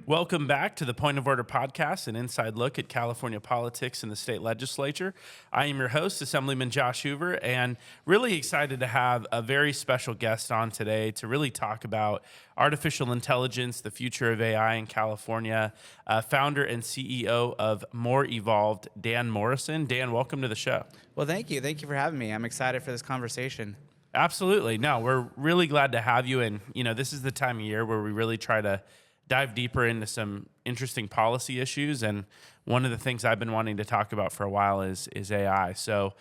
Welcome back to the Point of Order podcast, an inside look at California politics in the state legislature. I am your host, Assemblyman Josh Hoover, and really excited to have a very special guest on today to really talk about artificial intelligence, the future of AI in California, founder and CEO of Morevolved, Dan Morrison. Dan, welcome to the show. Well, thank you. Thank you for having me. I'm excited for this conversation. Absolutely. No, we're really glad to have you. And, this is the time of year where we really try to dive deeper into some interesting policy issues. And one of the things I've been wanting to talk about for a while is AI. So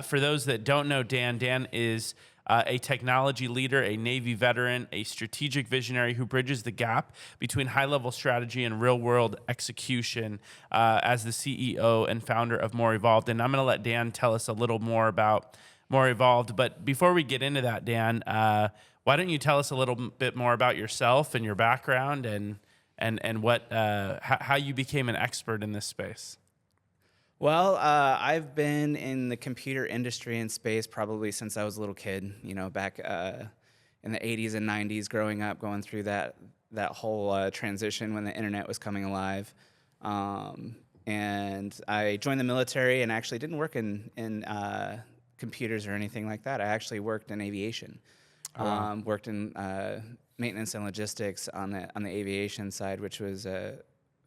for those that don't know Dan is a technology leader, a Navy veteran, a strategic visionary who bridges the gap between high-level strategy and real-world execution as the CEO and founder of Morevolved. And I'm going to let Dan tell us a little more about Morevolved. But before we get into that, Dan, why don't you tell us a little bit more about yourself and your background and what how you became an expert in this space? Well, I've been in the computer industry and space probably since I was a little kid, back in the 80s and 90s, growing up, going through that whole transition when the internet was coming alive. And I joined the military and actually didn't work in computers or anything like that. I actually worked in aviation. Worked in maintenance and logistics on the aviation side, which was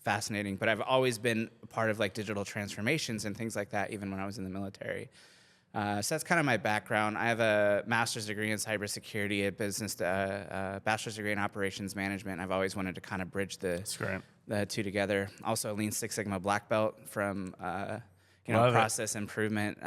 fascinating. But I've always been a part of digital transformations and things like that, even when I was in the military. So that's kind of my background. I have a master's degree in cybersecurity, a bachelor's degree in operations management. I've always wanted to kind of bridge the two together. Also a Lean Six Sigma black belt from process improvement,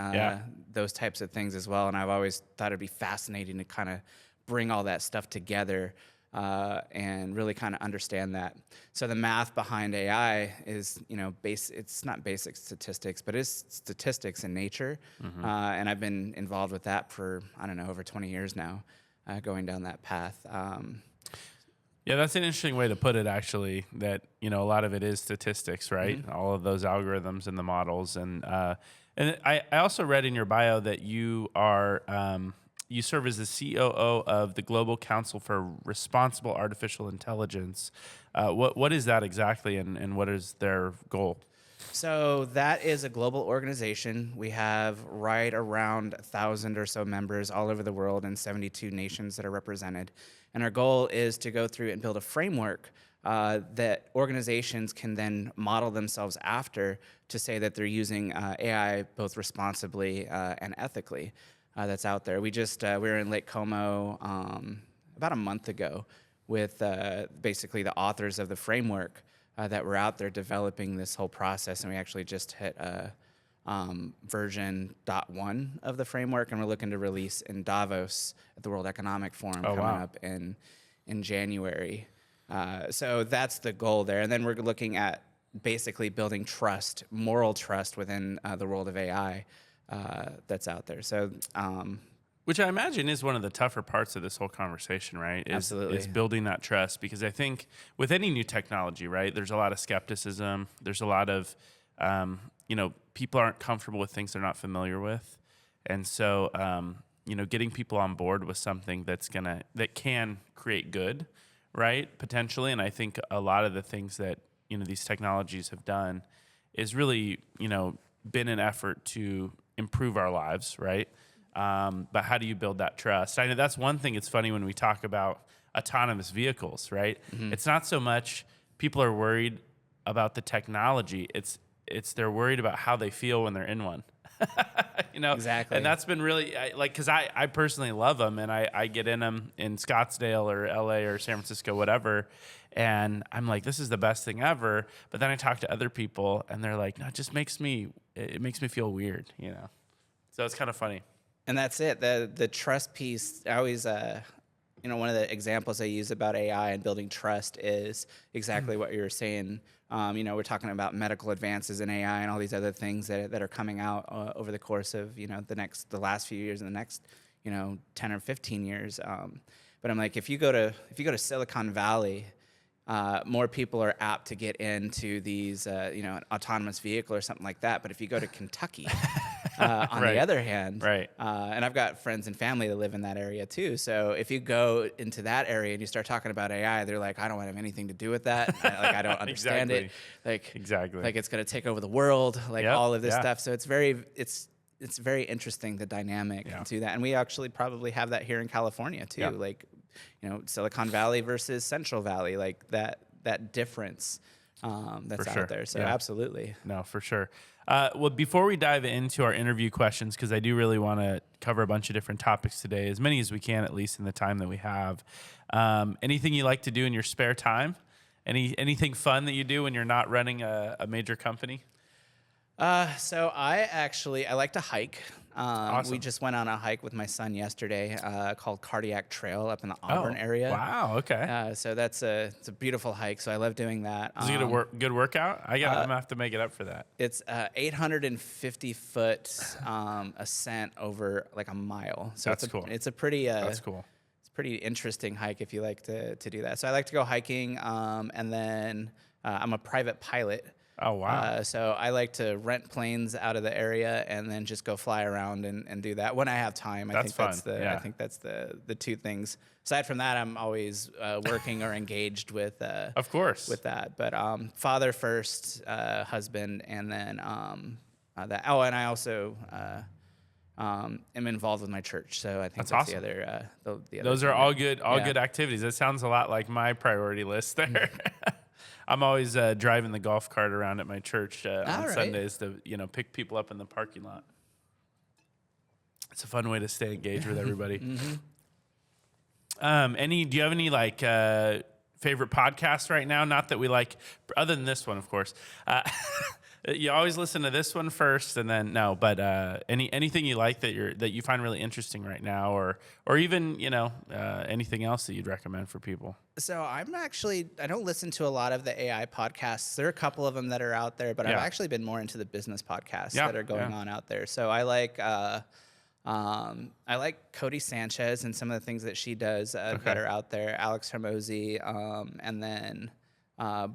those types of things as well. And I've always thought it'd be fascinating to kind of bring all that stuff together and really kind of understand that. So the math behind AI is, it's not basic statistics, but it's statistics in nature. Mm-hmm. And I've been involved with that for, over 20 years now, going down that path. Yeah, that's an interesting way to put it, actually, that, a lot of it is statistics, right? Mm-hmm. All of those algorithms and the models. And I also read in your bio that you are, you serve as the COO of the Global Council for Responsible Artificial Intelligence. What is that exactly, and what is their goal? So that is a global organization. We have right around 1,000 or so members all over the world in 72 nations that are represented. And our goal is to go through and build a framework that organizations can then model themselves after to say that they're using AI both responsibly and ethically that's out there. We were in Lake Como about a month ago with basically the authors of the framework that were out there developing this whole process, and we actually just hit version 1 of the framework, and we're looking to release in Davos at the World Economic Forum coming up in January. So that's the goal there, and then we're looking at basically building trust, moral trust within the world of AI that's out there. So. Which I imagine is one of the tougher parts of this whole conversation, right? Absolutely. Is building that trust, because I think with any new technology, right, there's a lot of skepticism. There's a lot of, people aren't comfortable with things they're not familiar with. And so, getting people on board with something that can create good, right, potentially. And I think a lot of the things that, these technologies have done is really, been an effort to improve our lives, right? But how do you build that trust? I know that's one thing. It's funny when we talk about autonomous vehicles, right? Mm-hmm. It's not so much people are worried about the technology. It's they're worried about how they feel when they're in one. Exactly. And that's been really because I personally love them, and I get in them in Scottsdale or LA or San Francisco, whatever. And I'm like, this is the best thing ever. But then I talk to other people and they're like, no, it makes me feel weird, So it's kind of funny. And that's it. The trust piece, I always, one of the examples I use about AI and building trust is exactly what you were saying. We're talking about medical advances in AI and all these other things that are coming out over the course of, the last few years and the next, 10 or 15 years. But I'm like, if you go to Silicon Valley, more people are apt to get into these, an autonomous vehicle or something like that. But if you go to Kentucky, On Right. the other hand, Right. and I've got friends and family that live in that area too. So if you go into that area and you start talking about AI, they're like, I don't want to have anything to do with that. I don't understand it. Exactly. Like it's going to take over the world, like Yep. all of this Yeah. stuff. So it's very interesting, the dynamic to that. And we actually probably have that here in California too. Yeah. Like, Silicon Valley versus Central Valley, like that difference that's For sure. out there. So Yeah. absolutely. No, for sure. Well, before we dive into our interview questions, because I do really want to cover a bunch of different topics today, as many as we can, at least in the time that we have. Anything you like to do in your spare time? Anything fun that you do when you're not running a major company? So I like to hike. Awesome. We just went on a hike with my son yesterday called Cardiac Trail up in the Auburn Oh, area. wow. Okay. So it's a beautiful hike. So I love doing that. Is it a good workout? I'm gonna have to make it up for that. It's 850-foot ascent over like a mile. So That's cool. It's a pretty That's cool. it's a pretty interesting hike if you like to do that. So I like to go hiking, and then I'm a private pilot. Oh, wow. So I like to rent planes out of the area and then just go fly around and do that when I have time. That's fun. I think that's the two things. Aside from that, I'm always working or engaged with Of course. with that. But father first, husband, and then that. Oh, and I also am involved with my church. So I think that's awesome. the other. The other Those are thing all there. good, Yeah. good activities. That sounds a lot like my priority list there. I'm always driving the golf cart around at my church on All right. Sundays to pick people up in the parking lot. It's a fun way to stay engaged with everybody. Mm-hmm. Do you have any like favorite podcasts right now? Not that we like, other than this one, of course. You always listen to this one first, and then no. But anything you like that you find really interesting right now, or even anything else that you'd recommend for people? So I don't listen to a lot of the AI podcasts. There are a couple of them that are out there, but I've actually been more into the business podcasts that are going on out there. So I like Cody Sanchez and some of the things that she does that are out there. Alex Hermosi, and then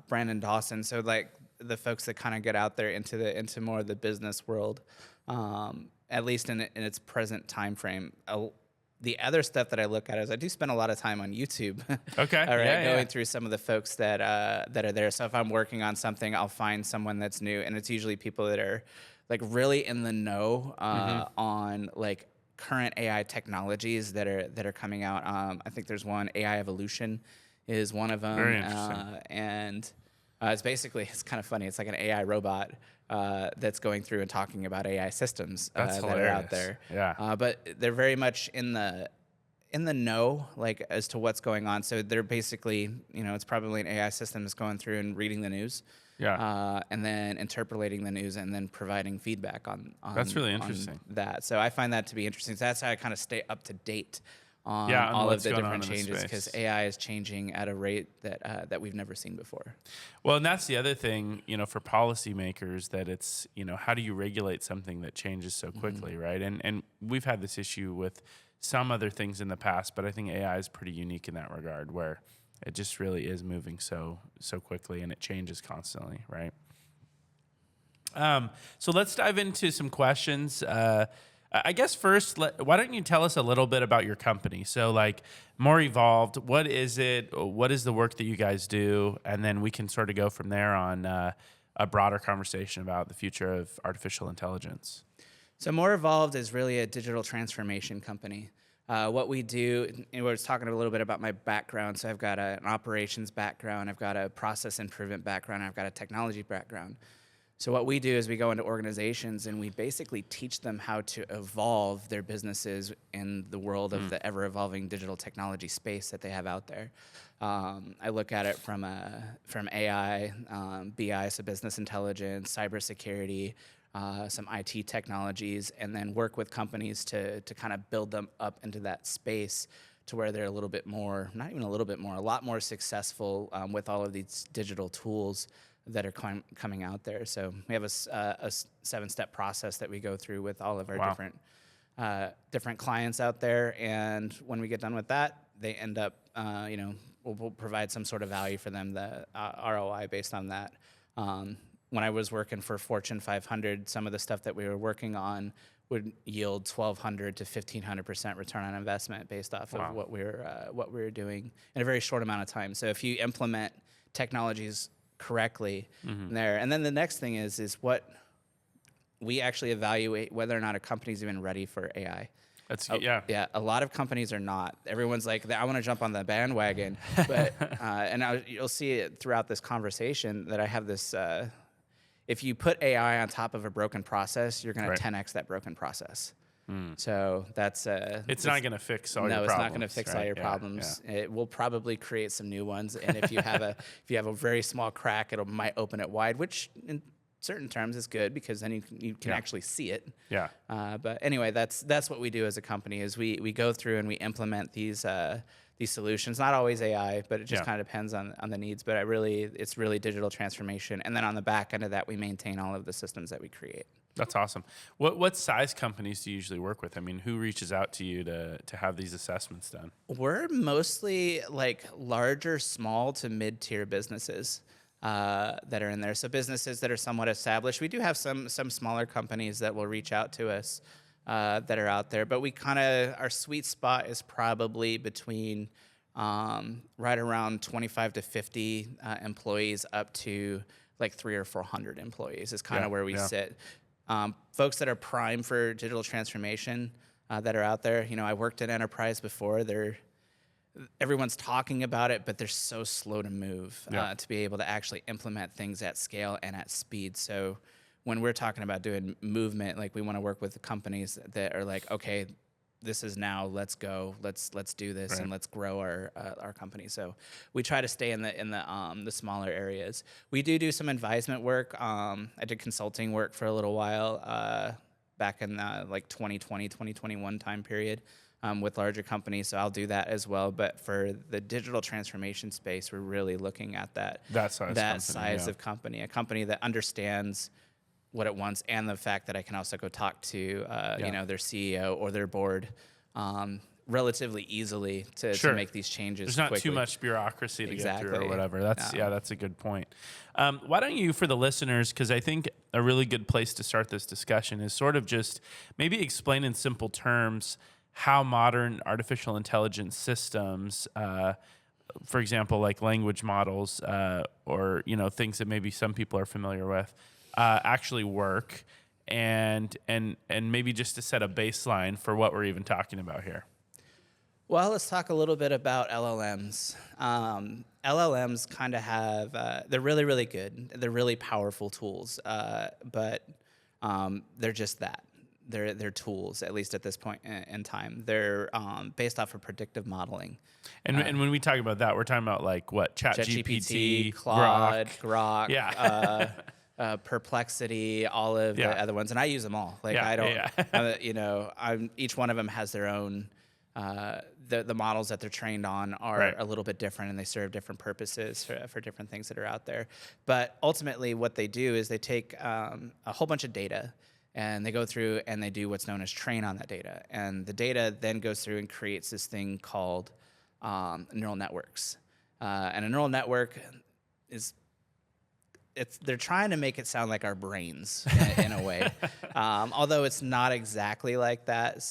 Brandon Dawson. So like the folks that kind of get out there into more of the business world, at least in its present time frame. The other stuff that I look at is I do spend a lot of time on YouTube. Okay. All right, Yeah, going through some of the folks that are there. So if I'm working on something, I'll find someone that's new, and it's usually people that are like really in the know on like current AI technologies that are coming out. I think there's one, AI Evolution is one of them. Very interesting. And it's kind of funny. It's like an AI robot that's going through and talking about AI systems that are out there. Yeah. But they're very much in the know, like as to what's going on. So they're basically, it's probably an AI system that's going through and reading the news. Yeah. And then interpolating the news and then providing feedback on That's really on interesting. that. So I find that to be interesting. So that's how I kind of stay up to date on on all of what's the going different on in the changes, space. because AI is changing at a rate that we've never seen before. Well, and that's the other thing, for policymakers, that it's, how do you regulate something that changes so quickly, right? And we've had this issue with some other things in the past, but I think AI is pretty unique in that regard, where it just really is moving so quickly, and it changes constantly, right? So let's dive into some questions. I guess first, why don't you tell us a little bit about your company? So like Morevolved, what is it? What is the work that you guys do? And then we can sort of go from there on a broader conversation about the future of artificial intelligence. So Morevolved is really a digital transformation company. What we do, and we were talking a little bit about my background. So I've got an operations background, I've got a process improvement background, I've got a technology background. So what we do is we go into organizations and we basically teach them how to evolve their businesses in the world of the ever-evolving digital technology space that they have out there. I look at it from AI, BI, so business intelligence, cybersecurity, some IT technologies, and then work with companies to kind of build them up into that space to where they're a little bit more, not even a little bit more, a lot more successful with all of these digital tools that are coming out there. So we have a 7-step process that we go through with all of our different clients out there. And when we get done with that, they end up, we'll provide some sort of value for them, the ROI based on that. when I was working for Fortune 500, some of the stuff that we were working on would yield 1,200 to 1,500% return on investment based off of what we were doing in a very short amount of time. So if you implement technologies correctly there, and then the next thing is what we actually evaluate whether or not a company's even ready for AI. Yeah. A lot of companies are not. Everyone's like, I want to jump on the bandwagon, but you'll see it throughout this conversation that I have this. If you put AI on top of a broken process, you're going to 10x that broken process. So that's it's not going to fix all your problems. No, it's not going to fix all your problems. It will probably create some new ones. And if you have a very small crack, might open it wide, which in certain terms is good because then you can actually see it. Yeah. But anyway, that's what we do as a company is we go through and we implement these solutions. Not always AI, but it just kind of depends on the needs. But it's really digital transformation. And then on the back end of that, we maintain all of the systems that we create. That's awesome. What size companies do you usually work with? I mean, who reaches out to you to have these assessments done? We're mostly like larger, small to mid-tier businesses that are in there. So businesses that are somewhat established. We do have some smaller companies that will reach out to us that are out there, but our sweet spot is probably between right around 25 to 50 employees up to like 300 or 400 employees is kind of where we sit. Folks that are prime for digital transformation that are out there. I worked at enterprise before. Everyone's talking about it, but they're so slow to move to be able to actually implement things at scale and at speed. So when we're talking about doing movement, like we want to work with the companies that are like, okay, this is now, let's go, let's do this and let's grow our company. So we try to stay in the smaller areas. We do some advisement work. I did consulting work for a little while back in like 2020, 2021 time period. With larger companies, so I'll do that as well. But for the digital transformation space, we're really looking at that size of company, a company that understands what it wants, and the fact that I can also go talk to their CEO or their board relatively easily to make these changes. There's not quickly. Too much bureaucracy to get through or whatever. That's a good point. Why don't you, for the listeners, because I think a really good place to start this discussion is sort of just maybe explain in simple terms how modern artificial intelligence systems, for example, like language models or things that maybe some people are familiar with, actually work, and maybe just to set a baseline for what we're even talking about here. Well, let's talk a little bit about LLMs. LLMs kind of have, they're really, really good. They're really powerful tools, but they're just that. They're tools, at least at this point in time. They're based off of predictive modeling. And when we talk about that, we're talking about like what? ChatGPT, Claude, Grok, Perplexity, all of the other ones. And I use them all. Like each one of them has their own, the models that they're trained on are a little bit different, and they serve different purposes for different things that are out there. But ultimately what they do is they take a whole bunch of data, and they go through and they do what's known as train on that data. And the data then goes through and creates this thing called neural networks. And a neural network they're trying to make it sound like our brains in a way, although it's not exactly like that.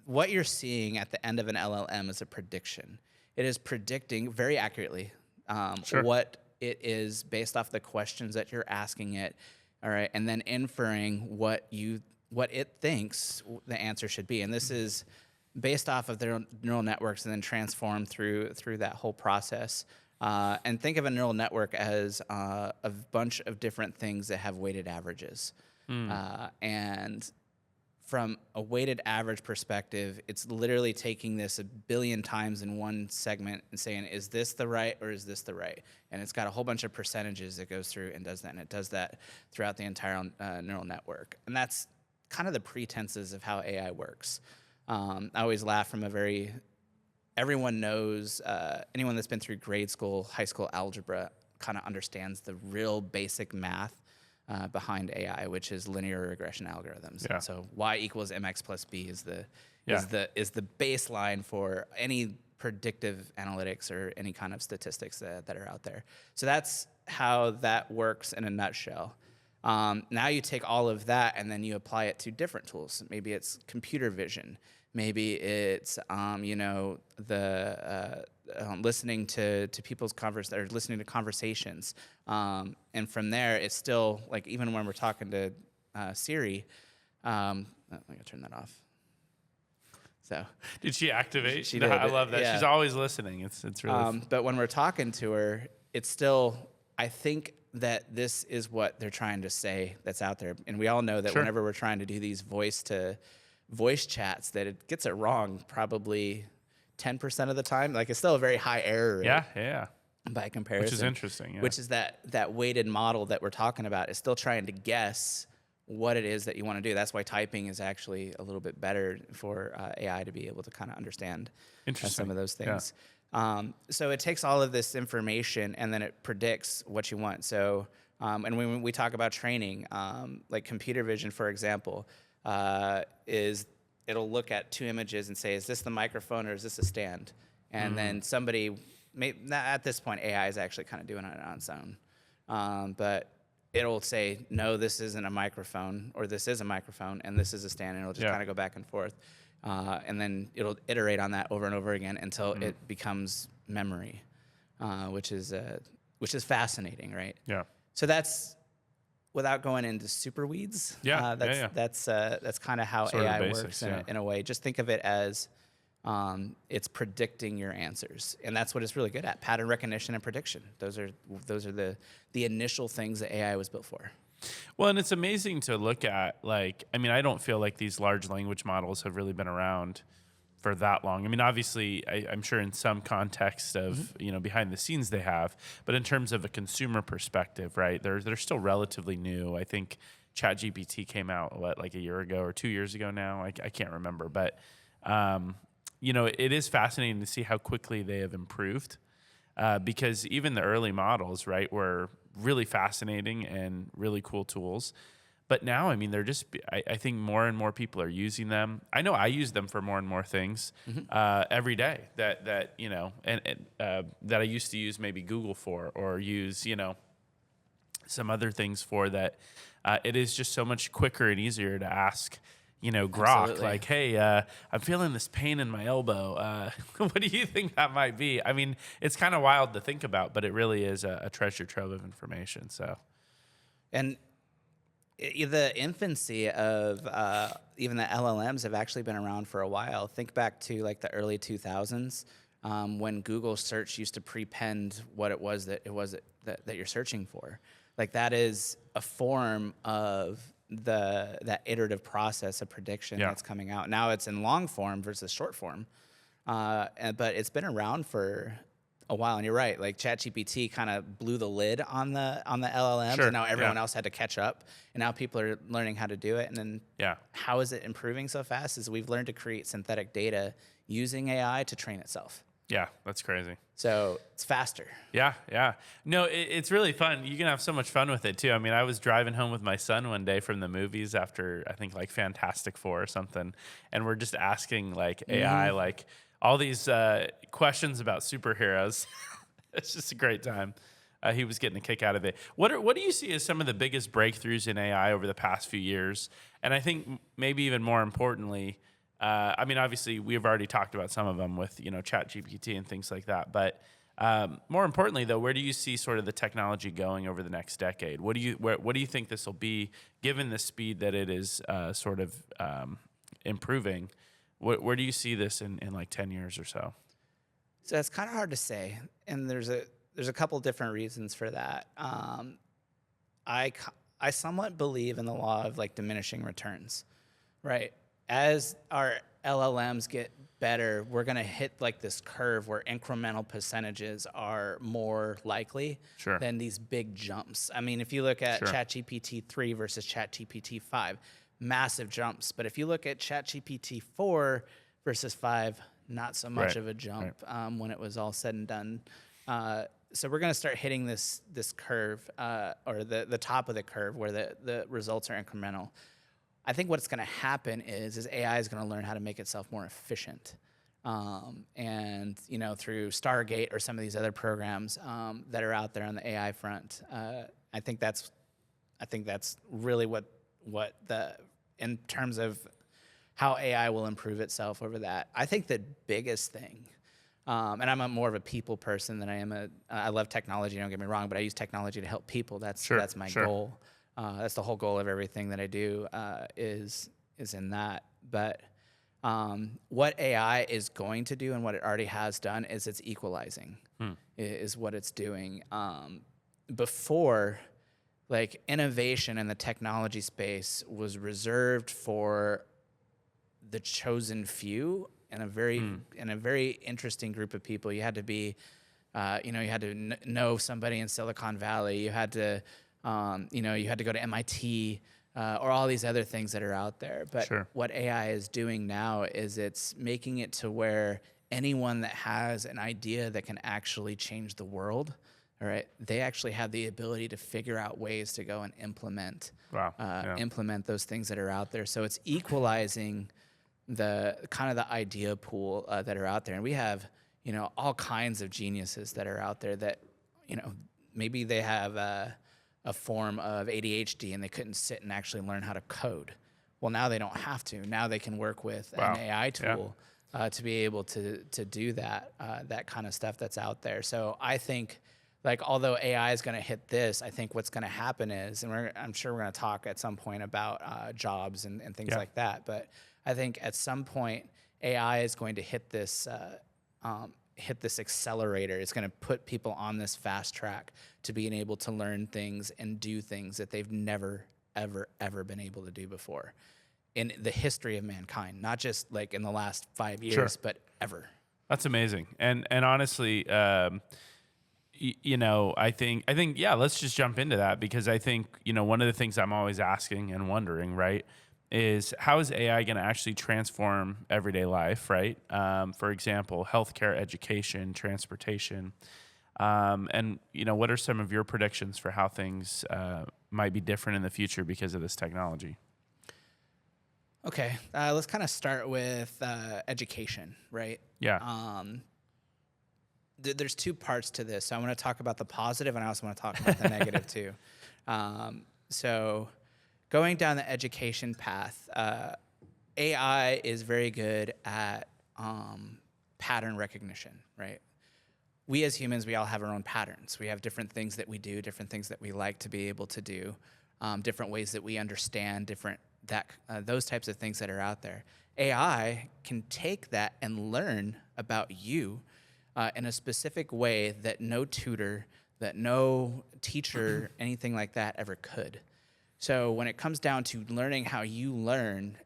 What you're seeing at the end of an LLM is a prediction. It is predicting very accurately what it is based off the questions that you're asking it. All right, and then inferring what it thinks the answer should be, and this is based off of their neural networks, and then transformed through that whole process. And think of a neural network as a bunch of different things that have weighted averages, and from a weighted average perspective, it's literally taking this 1 billion times in one segment and saying, is this the right or is this the right? And it's got a whole bunch of percentages that goes through and does that, and it does that throughout the entire neural network. And that's kind of the pretenses of how AI works. I always laugh from everyone knows, anyone that's been through grade school, high school algebra kind of understands the real basic math behind AI, which is linear regression algorithms. Yeah. So y equals mx plus b is the baseline for any predictive analytics or any kind of statistics that are out there. So that's how that works in a nutshell. Now you take all of that and then you apply it to different tools. Maybe it's computer vision. Maybe it's listening to people's or listening to conversations. And from there, it's still like even when we're talking to Siri. I'm gonna turn that off. So did she activate? She No, did. I love that. Yeah. She's always listening. It's really but when we're talking to her, it's still, I think that this is what they're trying to say that's out there. And we all know that Sure. whenever we're trying to do these voice to voice chats, that it gets it wrong probably 10% of the time. Like it's still a very high error rate yeah. by comparison. Which is interesting. Yeah. Which is that weighted model that we're talking about is still trying to guess what it is that you want to do. That's why typing is actually a little bit better for AI to be able to kind of understand some of those things. So it takes all of this information and then it predicts what you want. So, and when we talk about training, like computer vision, for example, it'll look at two images and say, is this the microphone or is this a stand? And then somebody, at this point, AI is actually kind of doing it on its own. But it'll say, no, this isn't a microphone, or this is a microphone, and this is a stand, and it'll just kind of go back and forth. And then it'll iterate on that over and over again until it becomes memory, which is fascinating, right? Yeah. So that's, without going into super weeds, that's kind of how Sort of AI basics, works in a way. Just think of it as it's predicting your answers, and that's what it's really good at: pattern recognition and prediction. Those are the initial things that AI was built for. Well, and it's amazing to look at. Like, I mean, I don't feel like these large language models have really been around for that long. I mean, obviously, I'm sure in some context of behind the scenes they have, but in terms of a consumer perspective, right? They're still relatively new. I think ChatGPT came out like a year ago or 2 years ago now. I can't remember, but it is fascinating to see how quickly they have improved, because even the early models, right, were really fascinating and really cool tools. But now, I mean, they're just, I think more and more people are using them. I know I use them for more and more things every day that I used to use maybe Google for, or use, some other things for that. It is just so much quicker and easier to ask, Grok, Absolutely. like, hey, I'm feeling this pain in my elbow. What do you think that might be? I mean, it's kind of wild to think about, but it really is a treasure trove of information. So, And the infancy of even the LLMs have actually been around for a while. Think back to like the early 2000s when Google search used to prepend what it was that you're searching for. Like that is a form of that iterative process of prediction that's coming out. Now it's in long form versus short form, but it's been around for a while. And you're right, like ChatGPT kind of blew the lid on the LLMs, Sure, and now everyone else had to catch up. And now people are learning how to do it. And then how is it improving so fast? Is we've learned to create synthetic data using AI to train itself. Yeah, that's crazy. So it's faster. Yeah. No, it's really fun. You can have so much fun with it too. I mean, I was driving home with my son one day from the movies after, I think, like Fantastic Four or something, and we're just asking like AI like all these questions about superheroes. It's just a great time. He was getting a kick out of it. What do you see as some of the biggest breakthroughs in AI over the past few years? And I think maybe even more importantly, I mean, obviously, we've already talked about some of them with, ChatGPT and things like that. But more importantly, though, where do you see sort of the technology going over the next decade? What do you think this will be, given the speed that it is sort of improving? Where do you see this in like 10 years or so? So it's kind of hard to say, and there's a couple different reasons for that. I somewhat believe in the law of like diminishing returns, right? As our LLMs get better, we're going to hit like this curve where incremental percentages are more likely than these big jumps. I mean, if you look at ChatGPT 3 versus ChatGPT 5, massive jumps. But if you look at ChatGPT 4 versus 5, not so much of a jump when it was all said and done. So we're going to start hitting this curve or the top of the curve where the results are incremental. I think what's going to happen is AI is going to learn how to make itself more efficient, and through Stargate or some of these other programs that are out there on the AI front. I think that's really what in terms of how AI will improve itself over that. I think the biggest thing, and I'm more of a people person than I am I love technology, don't get me wrong, but I use technology to help people. That's my goal. That's the whole goal of everything that I do is in that. But what AI is going to do and what it already has done is it's equalizing, is what it's doing. Before, like, innovation in the technology space was reserved for the chosen few and a very interesting group of people. You had to be, you had to know somebody in Silicon Valley. You had to, you had to go to MIT or all these other things that are out there. But what AI is doing now is it's making it to where anyone that has an idea that can actually change the world, all right, they actually have the ability to figure out ways to go and implement those things that are out there. So it's equalizing the kind of the idea pool that are out there. And we have, all kinds of geniuses that are out there that, maybe they have a form of ADHD and they couldn't sit and actually learn how to code. Well, now they don't have to. Now they can work with an AI tool to be able to do that kind of stuff that's out there. So I think, like, although AI is going to hit this, I think what's going to happen is, and I'm sure we're going to talk at some point about jobs and things like that, but I think at some point AI is going to hit this accelerator. It's going to put people on this fast track to being able to learn things and do things that they've never, ever, ever been able to do before in the history of mankind, not just like in the last 5 years, but ever. That's amazing. And honestly, I think, let's just jump into that, because I think, one of the things I'm always asking and wondering, right, is how is AI going to actually transform everyday life, right? For example, healthcare, education, transportation. And, what are some of your predictions for how things might be different in the future because of this technology? Okay, let's kind of start with education, right? Yeah. There's two parts to this. So I want to talk about the positive, and I also want to talk about the negative too. So going down the education path, AI is very good at pattern recognition, right? We as humans, we all have our own patterns. We have different things that we do, different things that we like to be able to do, different ways that we understand those types of things that are out there. AI can take that and learn about you in a specific way that no tutor, that no teacher, anything like that ever could. So when it comes down to learning how you learn,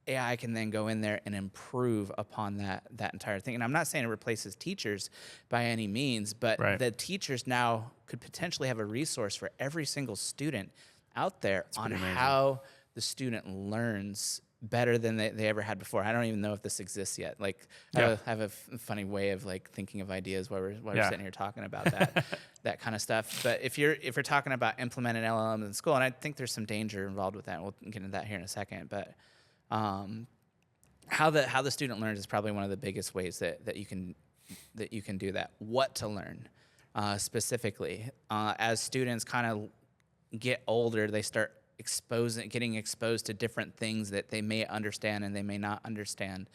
AI can then go in there and improve upon that entire thing. And I'm not saying it replaces teachers by any means, but the teachers now could potentially have a resource for every single student out there on how the student learns better than they ever had before. I don't even know if this exists yet. Like, I have a funny way of like thinking of ideas while we're sitting here talking about that kind of stuff. But if you're talking about implementing LLMs in school, and I think there's some danger involved with that. We'll get into that here in a second. But how the student learns is probably one of the biggest ways that you can do that. What to learn specifically as students kind of get older, they start getting exposed to different things that they may understand and they may not understand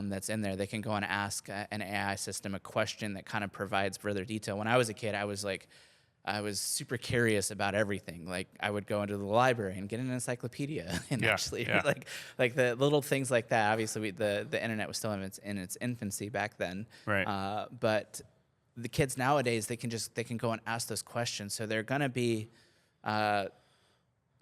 that's in there. They can go and ask an AI system a question that kind of provides further detail. When I was a kid, I was super curious about everything. Like, I would go into the library and get an encyclopedia and like the little things like that. Obviously, the internet was still in its infancy back then. Right. But the kids nowadays, they can go and ask those questions. So they're going to be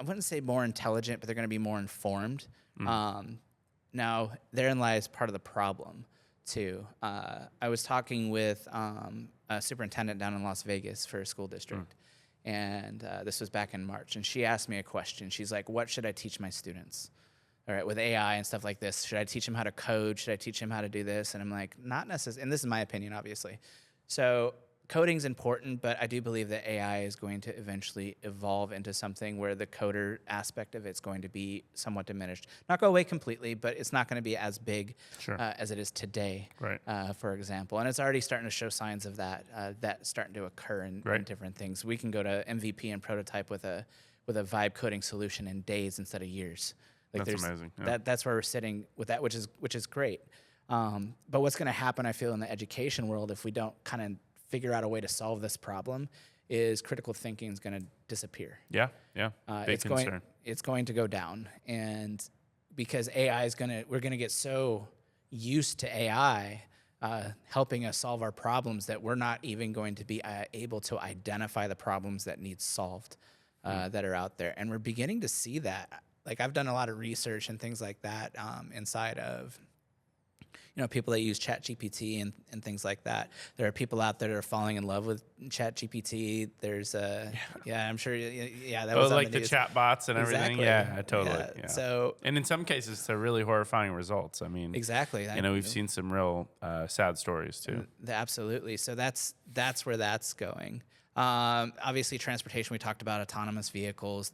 I wouldn't say more intelligent, but they're going to be more informed. Now, therein lies part of the problem, too. I was talking with a superintendent down in Las Vegas for a school district, and this was back in March, and she asked me a question. She's like, what should I teach my students? All right, with AI and stuff like this, should I teach them how to code? Should I teach them how to do this? And I'm like, not necessarily, and this is my opinion, obviously. So coding's important, but I do believe that AI is going to eventually evolve into something where the coder aspect of it's going to be somewhat diminished. Not go away completely, but it's not going to be as big as it is today, Right. For example. And it's already starting to show signs of that, starting to occur in different things. We can go to MVP and prototype with a vibe coding solution in days instead of years. Like That's amazing. Yeah. That's where we're sitting with that, which is great. But what's going to happen, I feel, in the education world if we don't kind of figure out a way to solve this problem is critical thinking is going to disappear. Yeah. Big concern. It's going to go down. And because we're going to get so used to AI helping us solve our problems that we're not even going to be able to identify the problems that need solved that are out there. And we're beginning to see that. Like I've done a lot of research and things like that inside of people that use ChatGPT and things like that. There are people out there that are falling in love with ChatGPT. There's I'm sure, that was like the chat bots and everything. Exactly. Yeah, totally. Yeah. So, and in some cases, they're really horrifying results. I mean, exactly. We've seen some real sad stories too. Absolutely. So that's where that's going. Obviously, transportation. We talked about autonomous vehicles,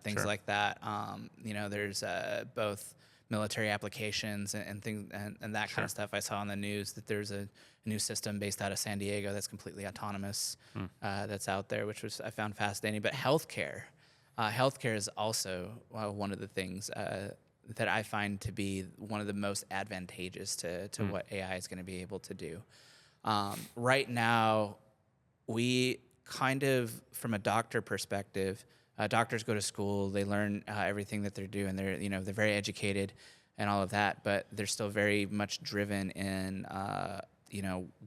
things like that. There's both military applications and things and that kind of stuff. I saw on the news that there's a new system based out of San Diego that's completely autonomous that's out there, which I found fascinating. But healthcare is also one of the things that I find to be one of the most advantageous to what AI is going to be able to do. Right now, we kind of, from a doctor perspective, doctors go to school, they learn everything that they're doing. They're very educated and all of that, but they're still very much driven in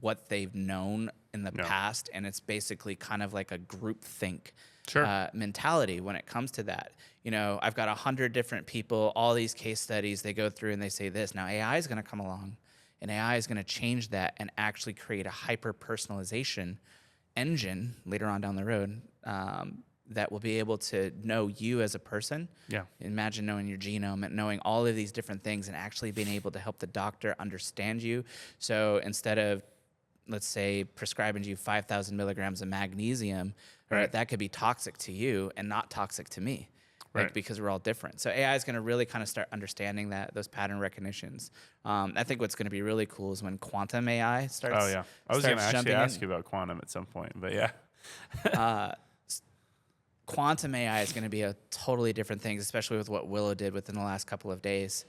what they've known in the past, and it's basically kind of like a group think mentality when it comes to that. I've got 100 different people, all these case studies they go through, and they say this. Now AI is going to come along, and AI is going to change that and actually create a hyper personalization engine later on down the road. That will be able to know you as a person. Yeah. Imagine knowing your genome and knowing all of these different things and actually being able to help the doctor understand you. So instead of, let's say, prescribing you 5,000 milligrams of magnesium, that could be toxic to you and not toxic to me. Because we're all different. So AI is going to really kind of start understanding those pattern recognitions. I think what's going to be really cool is when quantum AI starts. Oh yeah, I was going to actually ask you about quantum at some point, but yeah. Quantum AI is going to be a totally different thing, especially with what Willow did within the last couple of days.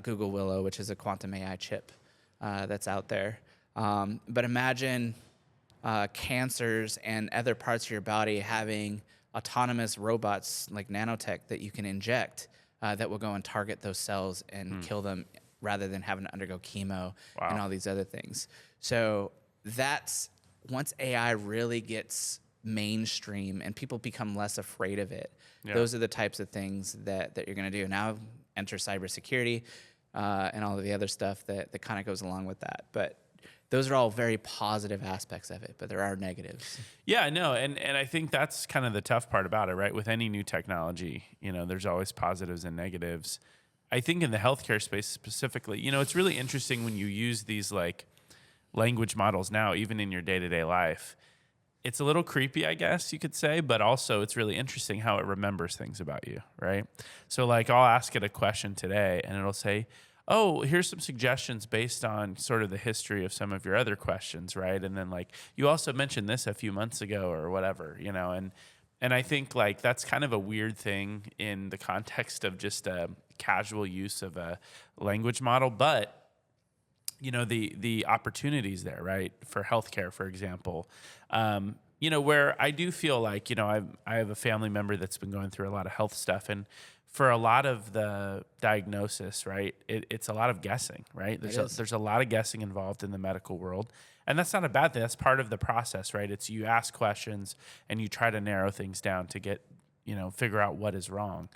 Google Willow, which is a quantum AI chip that's out there. But imagine cancers and other parts of your body having autonomous robots like nanotech that you can inject that will go and target those cells and kill them rather than having to undergo chemo and all these other things. So that's once AI really gets mainstream and people become less afraid of it. Those are the types of things that you're going to do. Now enter cybersecurity and all of the other stuff that kind of goes along with that. But those are all very positive aspects of it, but there are negatives. Yeah, no, and I think that's kind of the tough part about it, right? With any new technology, there's always positives and negatives. I think in the healthcare space specifically, it's really interesting when you use these like language models now, even in your day-to-day life. It's a little creepy, I guess you could say, but also it's really interesting how it remembers things about you, right? So like I'll ask it a question today and it'll say, oh, here's some suggestions based on sort of the history of some of your other questions, right? And then like you also mentioned this a few months ago or whatever, and I think like that's kind of a weird thing in the context of just a casual use of a language model, but the opportunities there, right? For healthcare, for example, where I do feel like, I have a family member that's been going through a lot of health stuff, and for a lot of the diagnosis, right, it's a lot of guessing, right? There's a lot of guessing involved in the medical world, and that's not a bad thing. That's part of the process, right? It's you ask questions and you try to narrow things down to get, figure out what is wrong.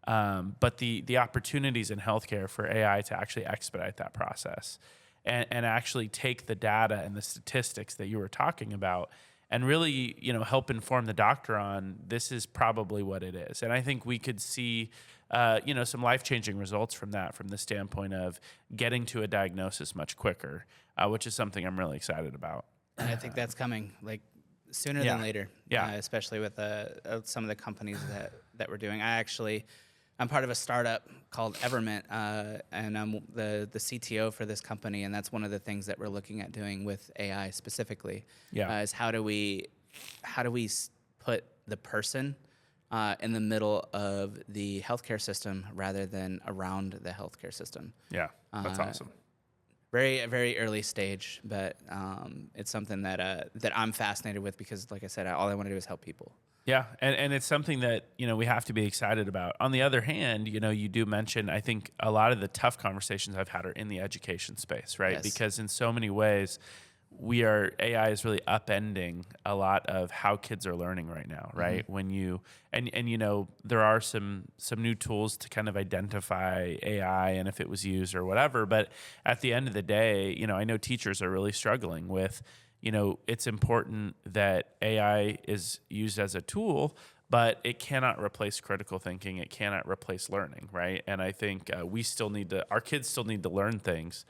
But the opportunities in healthcare for AI to actually expedite that process and actually take the data and the statistics that you were talking about and really, help inform the doctor on this is probably what it is. And I think we could see, some life-changing results from that, from the standpoint of getting to a diagnosis much quicker, which is something I'm really excited about. And I think that's coming. Like sooner Yeah. than later. Yeah. Especially with some of the companies that we're doing. I'm part of a startup called Evermint, and I'm the CTO for this company, and that's one of the things that we're looking at doing with AI specifically. Yeah. Is how do we put the person in the middle of the healthcare system rather than around the healthcare system. Yeah. That's awesome. Very, very early stage, but it's something that I'm fascinated with because, like I said, all I want to do is help people. Yeah, and it's something that, we have to be excited about. On the other hand, you do mention, I think a lot of the tough conversations I've had are in the education space, right? Yes. Because in so many ways, AI is really upending a lot of how kids are learning right now, right? Mm-hmm. When you there are some new tools to kind of identify AI and if it was used or whatever, but at the end of the day, I know teachers are really struggling with, it's important that AI is used as a tool, but it cannot replace critical thinking. It cannot replace learning, right? And I think our kids still need to learn things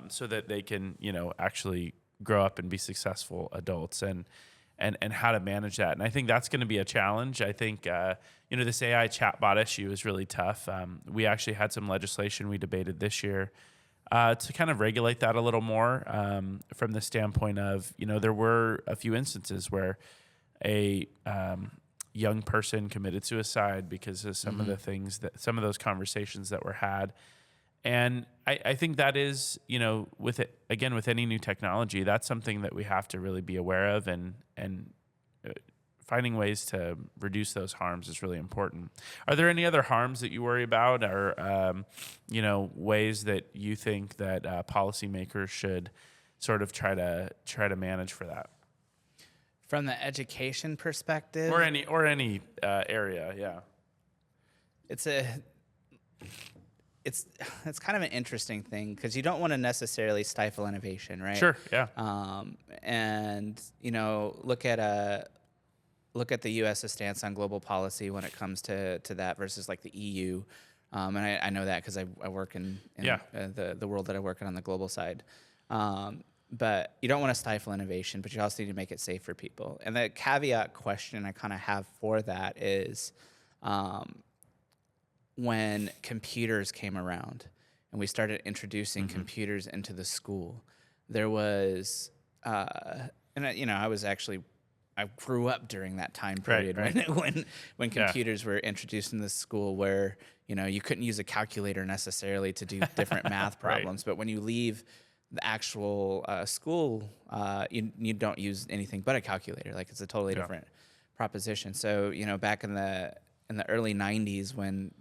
so that they can, actually grow up and be successful adults and how to manage that. And I think that's going to be a challenge. I think, this AI chatbot issue is really tough. We actually had some legislation we debated this year to kind of regulate that a little more from the standpoint of, there were a few instances where a young person committed suicide because of some of the things some of those conversations that were had. And I think that is, with any new technology, that's something that we have to really be aware of, and finding ways to reduce those harms is really important. Are there any other harms that you worry about, or ways that you think that policymakers should sort of try to manage for that? From the education perspective, Or any area, yeah. It's kind of an interesting thing because you don't want to necessarily stifle innovation, right? Sure, yeah. And look at the U.S.'s stance on global policy when it comes to that versus like the EU. And I know that because I work in the world that I work in on the global side. But you don't want to stifle innovation, but you also need to make it safe for people. And the caveat question I kind of have for that is when computers came around and we started introducing computers into the school, there was, I grew up during that time period when computers were introduced in the school where, you couldn't use a calculator necessarily to do different math problems. But when you leave the actual school, you don't use anything but a calculator. Like it's a totally different proposition. So, back in the early 90s when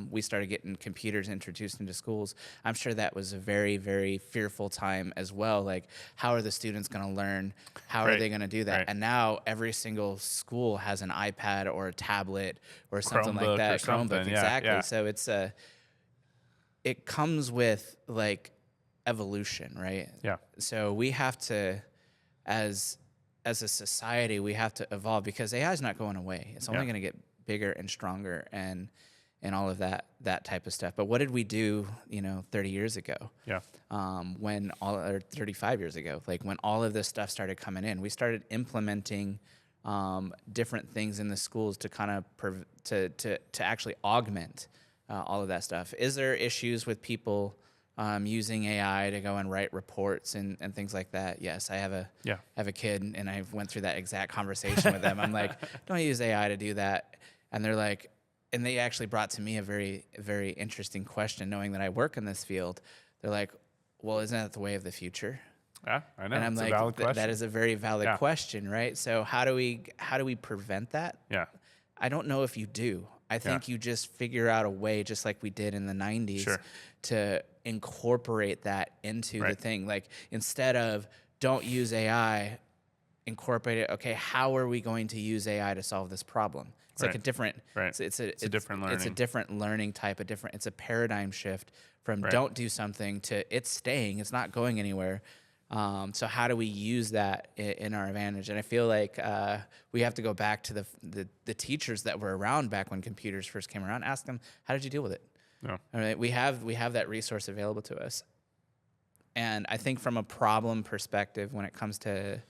we started getting computers introduced into schools, I'm sure that was a very, very fearful time as well. Like, how are the students going to learn? How are they going to do that? And now every single school has an iPad or a tablet or something Chromebook like that. or something, exactly. yeah. So it comes with like evolution, right? Yeah. So we have to, as a society, we have to evolve because AI is not going away. It's only going to get bigger and stronger and all of that type of stuff. But what did we do, 30 years ago? Yeah. Or 35 years ago, like when all of this stuff started coming in, we started implementing different things in the schools to kind of to actually augment all of that stuff. Is there issues with people using AI to go and write reports and things like that? Yes, I have a kid, and I went through that exact conversation with them. I'm like, don't use AI to do that. And they're like, and they actually brought to me a very, very interesting question, knowing that I work in this field. They're like, well, isn't that the way of the future? Yeah, I know. And I'm it's like, a valid question. that is a very valid question, right? So how do we prevent that? Yeah. I don't know if you do. I think you just figure out a way, just like we did in the 90s, to incorporate that into the thing. Like, instead of don't use AI, incorporate it. Okay, how are we going to use AI to solve this problem? It's like a different. It's a different learning. It's a different learning type. It's a paradigm shift from don't do something to it's staying. It's not going anywhere. So how do we use that in our advantage? And I feel like we have to go back to the teachers that were around back when computers first came around. Ask them, how did you deal with it? Yeah. All right, we have that resource available to us. And I think from a problem perspective, when it comes to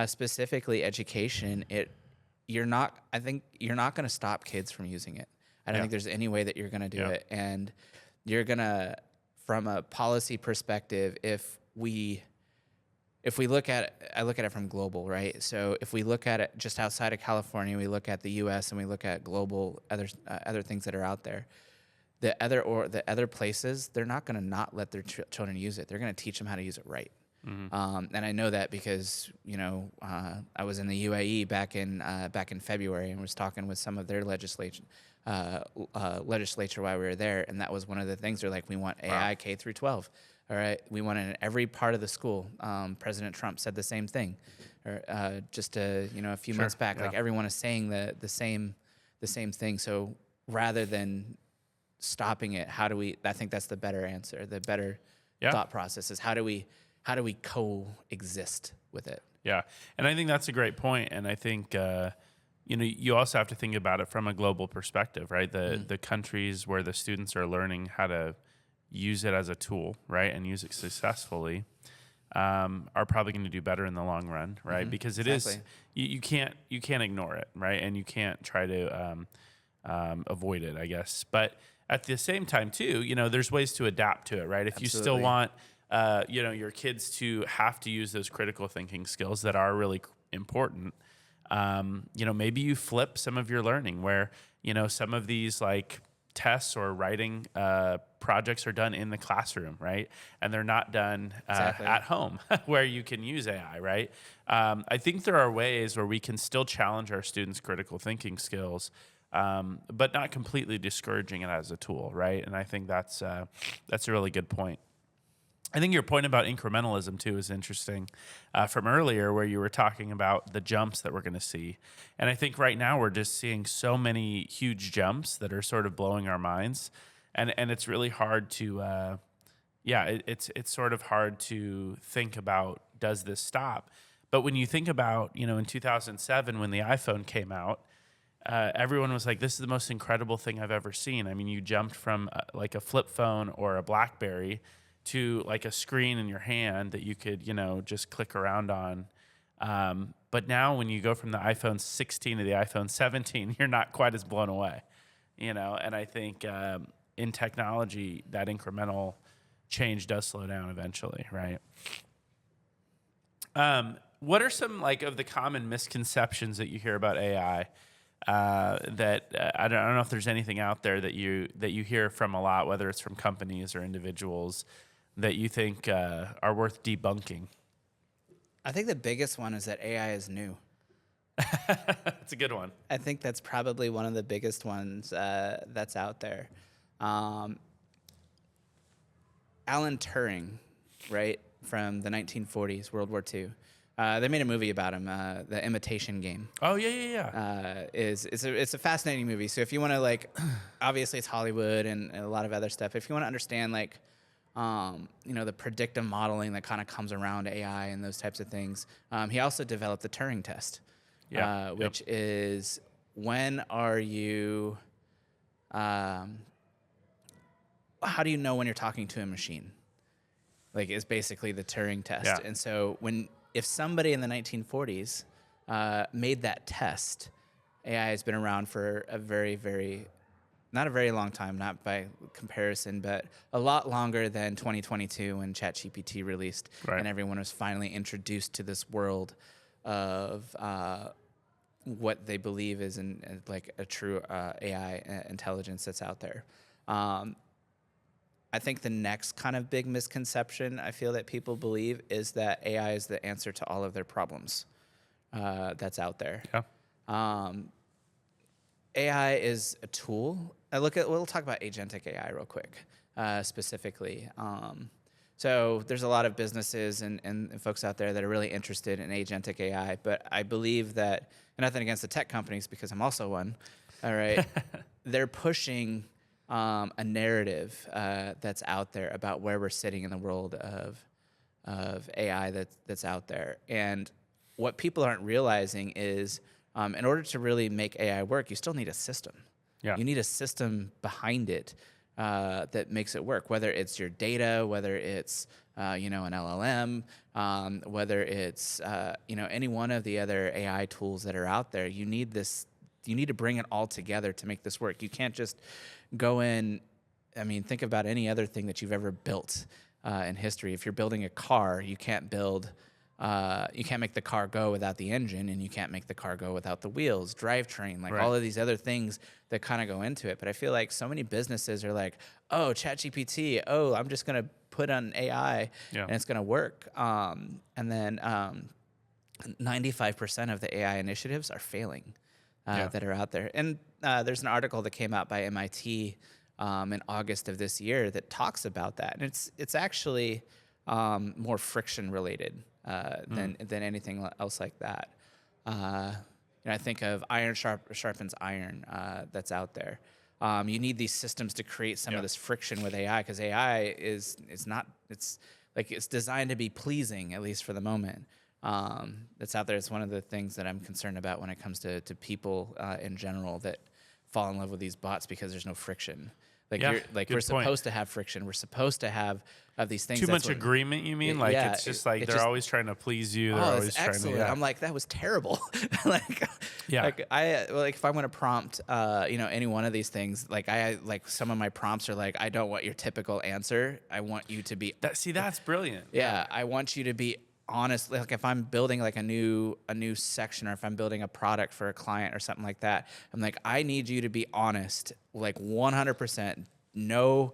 specifically education, I think you're not going to stop kids from using it. I don't think there's any way that you're going to do it. And you're going to, from a policy perspective, if we look at it, I look at it from global, right? So if we look at it just outside of California, we look at the U.S. and we look at global other things that are out there. The other places, they're not going to not let their children use it. They're going to teach them how to use it right. And I know that because I was in the UAE back in February and was talking with some of their legislature while we were there, and that was one of the things. They're like, we want AI K through 12. All right, we want it in every part of the school. President Trump said the same thing, just a few months back. Like everyone is saying the same thing. So rather than stopping it, how do we? I think that's the better answer. The better thought process is how do we coexist with it? Yeah, and I think that's a great point. And I think you also have to think about it from a global perspective, right? The countries where the students are learning how to use it as a tool, right, and use it successfully, are probably going to do better in the long run, right? Because it is you can't ignore it, right, and you can't try to avoid it, I guess. But at the same time, too, there's ways to adapt to it, right? If you still want your kids to have to use those critical thinking skills that are really important, maybe you flip some of your learning where some of these like tests or writing projects are done in the classroom, right? And they're not done at home where you can use AI, right? I think there are ways where we can still challenge our students' critical thinking skills, but not completely discouraging it as a tool, right? And I think that's a really good point. I think your point about incrementalism, too, is interesting from earlier where you were talking about the jumps that we're going to see. And I think right now we're just seeing so many huge jumps that are sort of blowing our minds. And it's really hard to, it's sort of hard to think about, does this stop? But when you think about, in 2007 when the iPhone came out, everyone was like, this is the most incredible thing I've ever seen. I mean, you jumped from like a flip phone or a BlackBerry to like a screen in your hand that you could, just click around on. But now when you go from the iPhone 16 to the iPhone 17, you're not quite as blown away, and I think in technology, that incremental change does slow down eventually, right? What are some of the common misconceptions that you hear about AI? That I don't know if there's anything out there that you hear from a lot, whether it's from companies or individuals, that you think are worth debunking? I think the biggest one is that AI is new. That's a good one. I think that's probably one of the biggest ones that's out there. Alan Turing, right, from the 1940s, World War II. They made a movie about him, The Imitation Game. Oh, yeah. It's a fascinating movie. So if you want to obviously it's Hollywood and a lot of other stuff. If you want to understand the predictive modeling that kind of comes around AI and those types of things, he also developed the Turing test, which is when are you, how do you know when you're talking to a machine? Is basically the Turing test. Yeah. And so if somebody in the 1940s made that test, AI has been around for a very, very, not a very long time, not by comparison, but a lot longer than 2022 when ChatGPT released, and everyone was finally introduced to this world of what they believe is a true AI intelligence that's out there. I think the next kind of big misconception I feel that people believe is that AI is the answer to all of their problems that's out there. Yeah. AI is a tool. We'll talk about agentic AI real quick, specifically. So there's a lot of businesses and folks out there that are really interested in agentic AI, but I believe that, and nothing against the tech companies because I'm also one, all right, they're pushing a narrative that's out there about where we're sitting in the world of AI that's out there. And what people aren't realizing is in order to really make AI work, you still need a system. Yeah. You need a system behind it that makes it work. Whether it's your data, whether it's an LLM, whether it's any one of the other AI tools that are out there. You need this. You need to bring it all together to make this work. You can't just go in. I mean, think about any other thing that you've ever built in history. If you're building a car, you can't make the car go without the engine, and you can't make the car go without the wheels, drivetrain, like all of these other things that kind of go into it. But I feel like so many businesses are like, oh, ChatGPT, oh, I'm just going to put on AI and it's going to work. And then 95% of the AI initiatives are failing that are out there. And there's an article that came out by MIT in August of this year that talks about that. And it's actually more friction related than anything else like that. I think of iron sharpens iron that's out there. You need these systems to create some of this friction with AI, because AI is not, it's designed to be pleasing, at least for the moment. That's out there. It's one of the things that I'm concerned about when it comes to people in general that fall in love with these bots, because there's no friction. We're supposed to have friction. We're supposed to have these things. Too much agreement, you mean? It's just like they're always trying to please you. They're always it's excellent. I'm like, that was terrible. If I want to prompt, any one of these things, some of my prompts are like, I don't want your typical answer. I want you to be. That's brilliant. Yeah, I want you to be honest. Like if I'm building like a new section, or if I'm building a product for a client or something like that, I'm like, I need you to be honest, like 100%, no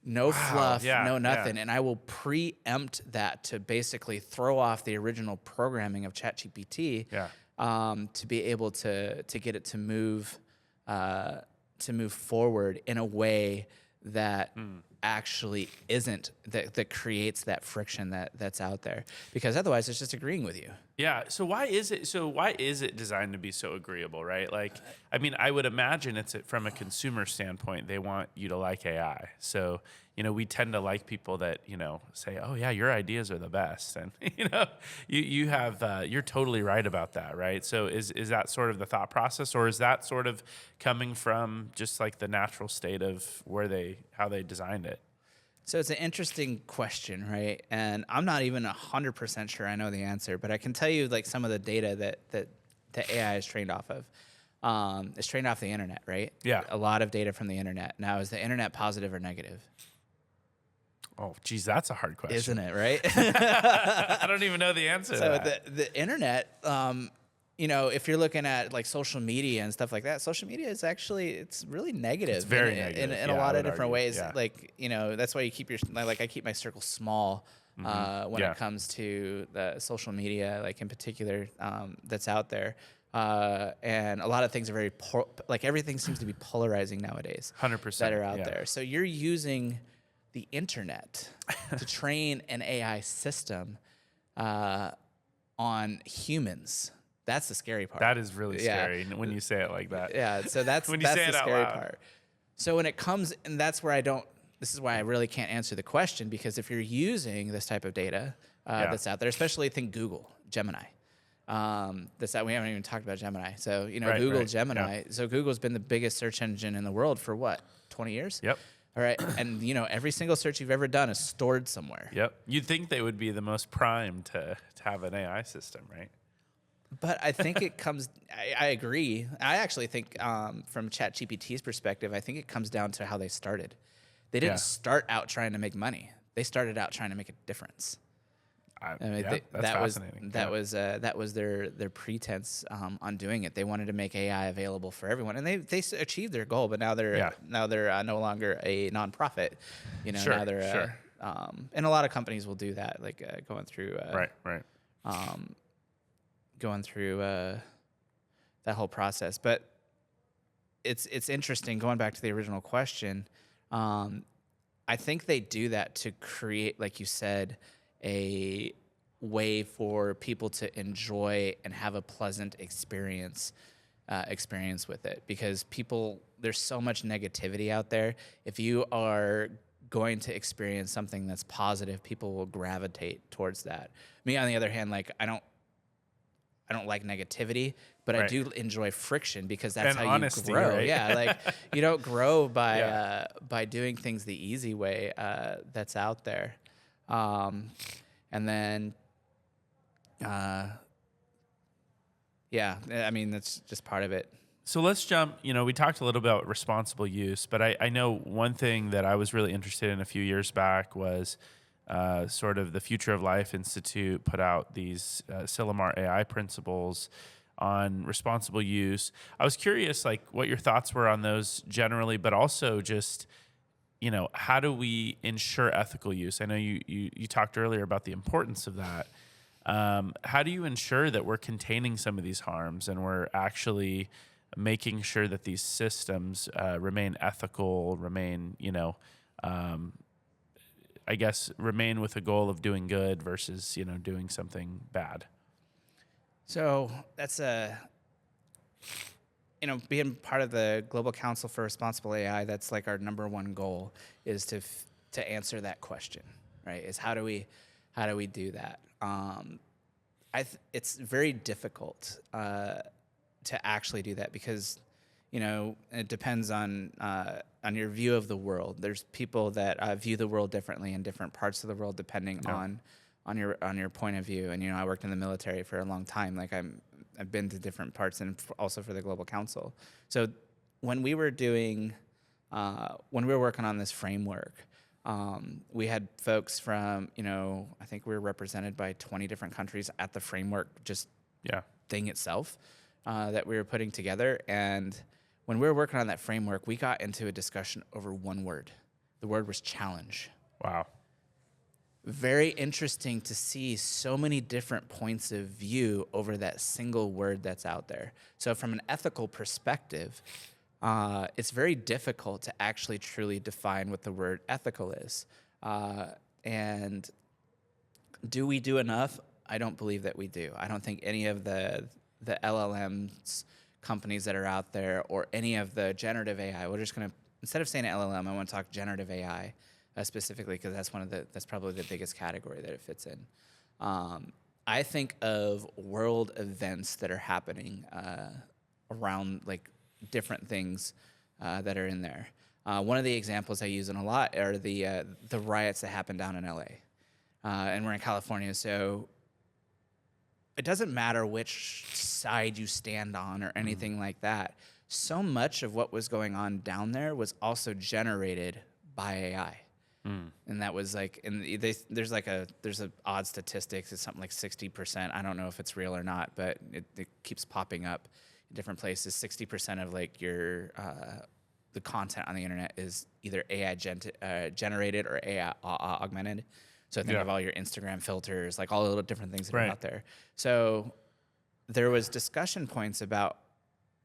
fluff, no nothing. And I will preempt that to basically throw off the original programming of ChatGPT to be able to get it to move forward in a way that actually isn't, that creates that friction that's out there, because otherwise it's just agreeing with you. Yeah. So why is it designed to be so agreeable, right? I would imagine it's from a consumer standpoint, they want you to like AI. So, we tend to like people that, say, oh yeah, your ideas are the best. And, you're totally right about that, right? So is that sort of the thought process, or is that sort of coming from just like the natural state of how they designed it? So it's an interesting question, right? And I'm not even 100% sure I know the answer, but I can tell you like some of the data that the AI is trained off of. It's trained off the internet, right? Yeah. A lot of data from the internet. Now, is the internet positive or negative? Oh, geez, that's a hard question. Isn't it, right? I don't even know the answer to that. So the internet, if you're looking at like social media and stuff like that, social media is actually, it's really negative. It's very negative. In a lot of different ways. Yeah. That's why you keep I keep my circle small when it comes to the social media, like in particular, that's out there. And a lot of things are very, everything seems to be polarizing nowadays. 100%. That are out there. So you're using the internet to train an AI system on humans. That's the scary part. That is really scary when you say it like that. Yeah, so that's the scary part. So when it comes, and that's where this is why I really can't answer the question, because if you're using this type of data that's out there, especially think Google, Gemini. We haven't even talked about Gemini. So, Google, Gemini. Yeah. So Google's been the biggest search engine in the world for what, 20 years? Yep. All right. And, every single search you've ever done is stored somewhere. Yep. You'd think they would be the most primed to have an AI system, right? But I think it comes, I agree. I actually think from ChatGPT's perspective, I think it comes down to how they started. They didn't start out trying to make money. They started out trying to make a difference. That's fascinating. That was their pretense on doing it. They wanted to make AI available for everyone, and they achieved their goal. But now they're no longer a nonprofit. Now they're and a lot of companies will do that, like going through going through that whole process. But it's interesting, going back to the original question. I think they do that to create, like you said, a way for people to enjoy and have a pleasant experience with it, because there's so much negativity out there. If you are going to experience something that's positive, people will gravitate towards that. Me, on the other hand, I don't like negativity, but I Right. do enjoy friction because that's And how honesty, you grow. right? Yeah, like you don't grow Yeah. by doing things the easy way that's out there. And then, yeah, I mean that's just part of it. So let's jump, we talked a little about responsible use, but I know one thing that I was really interested in a few years back was sort of the Future of Life Institute put out these Silomar AI principles on responsible use. I was curious, like, what your thoughts were on those generally, but also just, how do we ensure ethical use? I know you talked earlier about the importance of that. How do you ensure that we're containing some of these harms and we're actually making sure that these systems remain ethical, remain, I guess, remain with a goal of doing good versus, doing something bad? So that's being part of the Global Council for Responsible AI. That's like our number one goal is to answer that question, right? Is how do we do that? It's very difficult to actually do that because, it depends on your view of the world. There's people that view the world differently in different parts of the world depending on your point of view. And I worked in the military for a long time. Like I've been to different parts, and also for the Global Council. So when we were working on this framework, we had folks from, I think we were represented by 20 different countries at the framework thing itself that we were putting together. And when we were working on that framework, we got into a discussion over one word. The word was challenge. Wow. Very interesting to see so many different points of view over that single word that's out there. So from an ethical perspective, it's very difficult to actually truly define what the word ethical is. And do we do enough? I don't believe that we do. I don't think any of the LLMs companies that are out there or any of the generative AI, we're just going to, instead of saying LLM, I want to talk generative AI specifically because that's probably the biggest category that it fits in. I think of world events that are happening around like different things that are in there. One of the examples I use in a lot are the riots that happened down in LA. And we're in California, so it doesn't matter which side you stand on or anything like that. So much of what was going on down there was also generated by AI. And that was like, there's an odd statistics. It's something like 60%. I don't know if it's real or not, but it keeps popping up in different places. 60% of like the content on the internet is either AI generated or AI augmented. So think of all your Instagram filters, like all the little different things that are out there. So there was discussion points about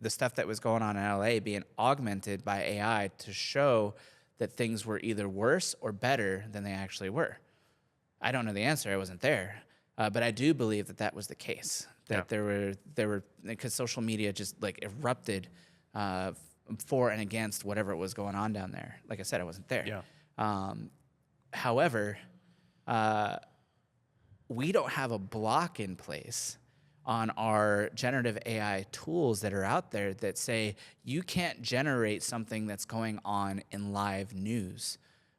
the stuff that was going on in LA being augmented by AI to show that things were either worse or better than they actually were. I don't know the answer. I wasn't there. But I do believe that that was the case. That there were because social media just like erupted for and against whatever was going on down there. Like I said, I wasn't there. Yeah. However, we don't have a block in place on our generative AI tools that are out there that say you can't generate something that's going on in live news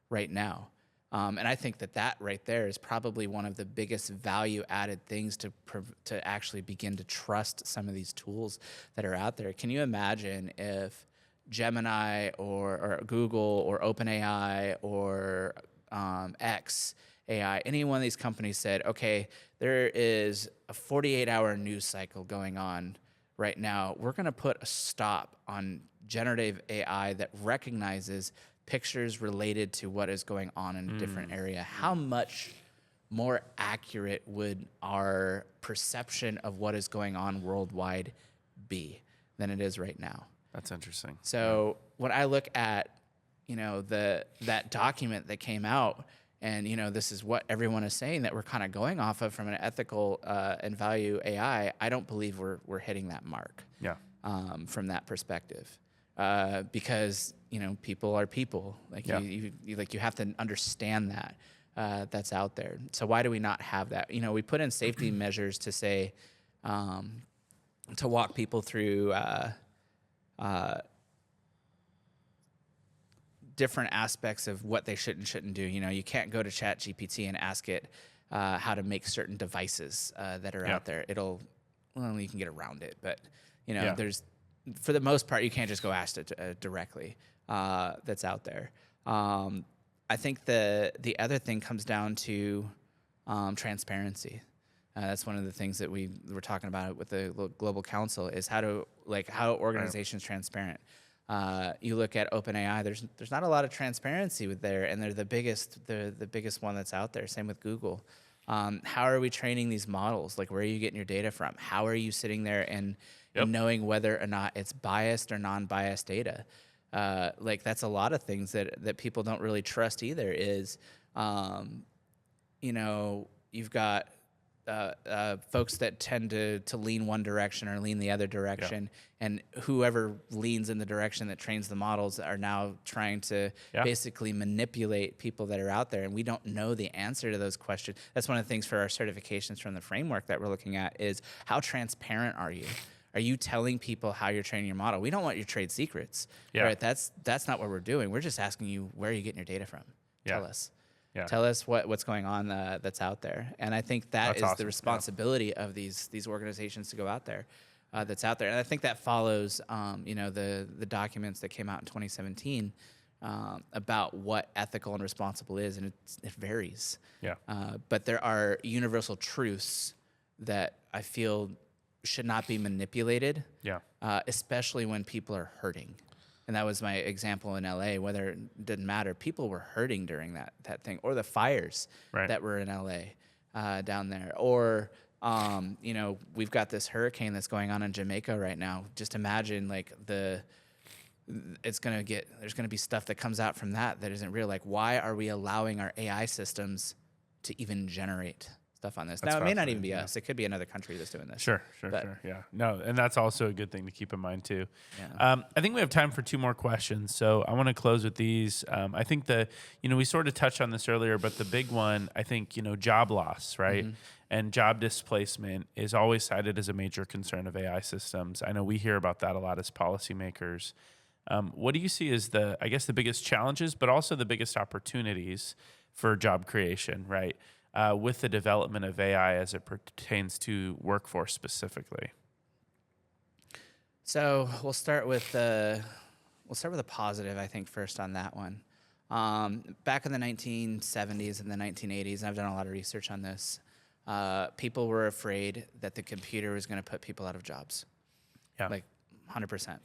right now. And I think that right there is probably one of the biggest value-added things to actually begin to trust some of these tools that are out there. Can you imagine if Gemini or Google or OpenAI or X AI, any one of these companies said, okay, there is a 48-hour news cycle going on right now. We're going to put a stop on generative AI that recognizes pictures related to what is going on in a different area. How much more accurate would our perception of what is going on worldwide be than it is right now? That's interesting. So when I look at, that document that came out, and this is what everyone is saying that we're kind of going off of from an ethical and value AI, I don't believe we're hitting that mark. Yeah. From that perspective, because people are people. Like you have to understand that that's out there. So why do we not have that? We put in safety measures to say to walk people through different aspects of what they should and shouldn't do. You can't go to ChatGPT and ask it how to make certain devices that are out there. You can get around it, but there's, for the most part, you can't just go ask it directly. That's out there. I think the other thing comes down to transparency. That's one of the things that we were talking about with the Global Council is how organizations transparent. You look at OpenAI, there's not a lot of transparency with there, and they're the biggest one that's out there. Same with Google. How are we training these models? Like, where are you getting your data from? How are you sitting there and knowing whether or not it's biased or non-biased data? That's a lot of things that people don't really trust either. Is you've got folks that tend to lean one direction or lean the other direction, and whoever leans in the direction that trains the models are now trying to basically manipulate people that are out there, and we don't know the answer to those questions. That's one of the things for our certifications from the framework that we're looking at is how transparent are you? Are you telling people how you're training your model? We don't want your trade secrets, right? That's not what we're doing. We're just asking you, where are you getting your data from? Tell us. Yeah. Tell us what's going on that's out there. And I think that's awesome. The responsibility of these organizations to go out there, that's out there. And I think that follows, the documents that came out in 2017 about what ethical and responsible is, and it varies. Yeah. But there are universal truths that I feel should not be manipulated. Yeah. Especially when people are hurting. And that was my example in LA, whether it didn't matter. People were hurting during that thing, or the fires that were in LA down there. Or, we've got this hurricane that's going on in Jamaica right now. Just imagine there's going to be stuff that comes out from that isn't real. Like, why are we allowing our AI systems to even generate stuff on this? Now, it may not even be us. It could be another country that's doing this. Sure. Yeah. No, and that's also a good thing to keep in mind too. Yeah. I think we have time for 2 more questions. So I want to close with these. I think we sort of touched on this earlier, but the big one, I think, job loss, right? Mm-hmm. And job displacement is always cited as a major concern of AI systems. I know we hear about that a lot as policymakers. What do you see as the biggest challenges, but also the biggest opportunities for job creation, right? With the development of AI as it pertains to workforce specifically? So we'll start with the positive, I think, first on that one. Back in the 1970s and the 1980s, and I've done a lot of research on this, people were afraid that the computer was going to put people out of jobs. Yeah. 100%.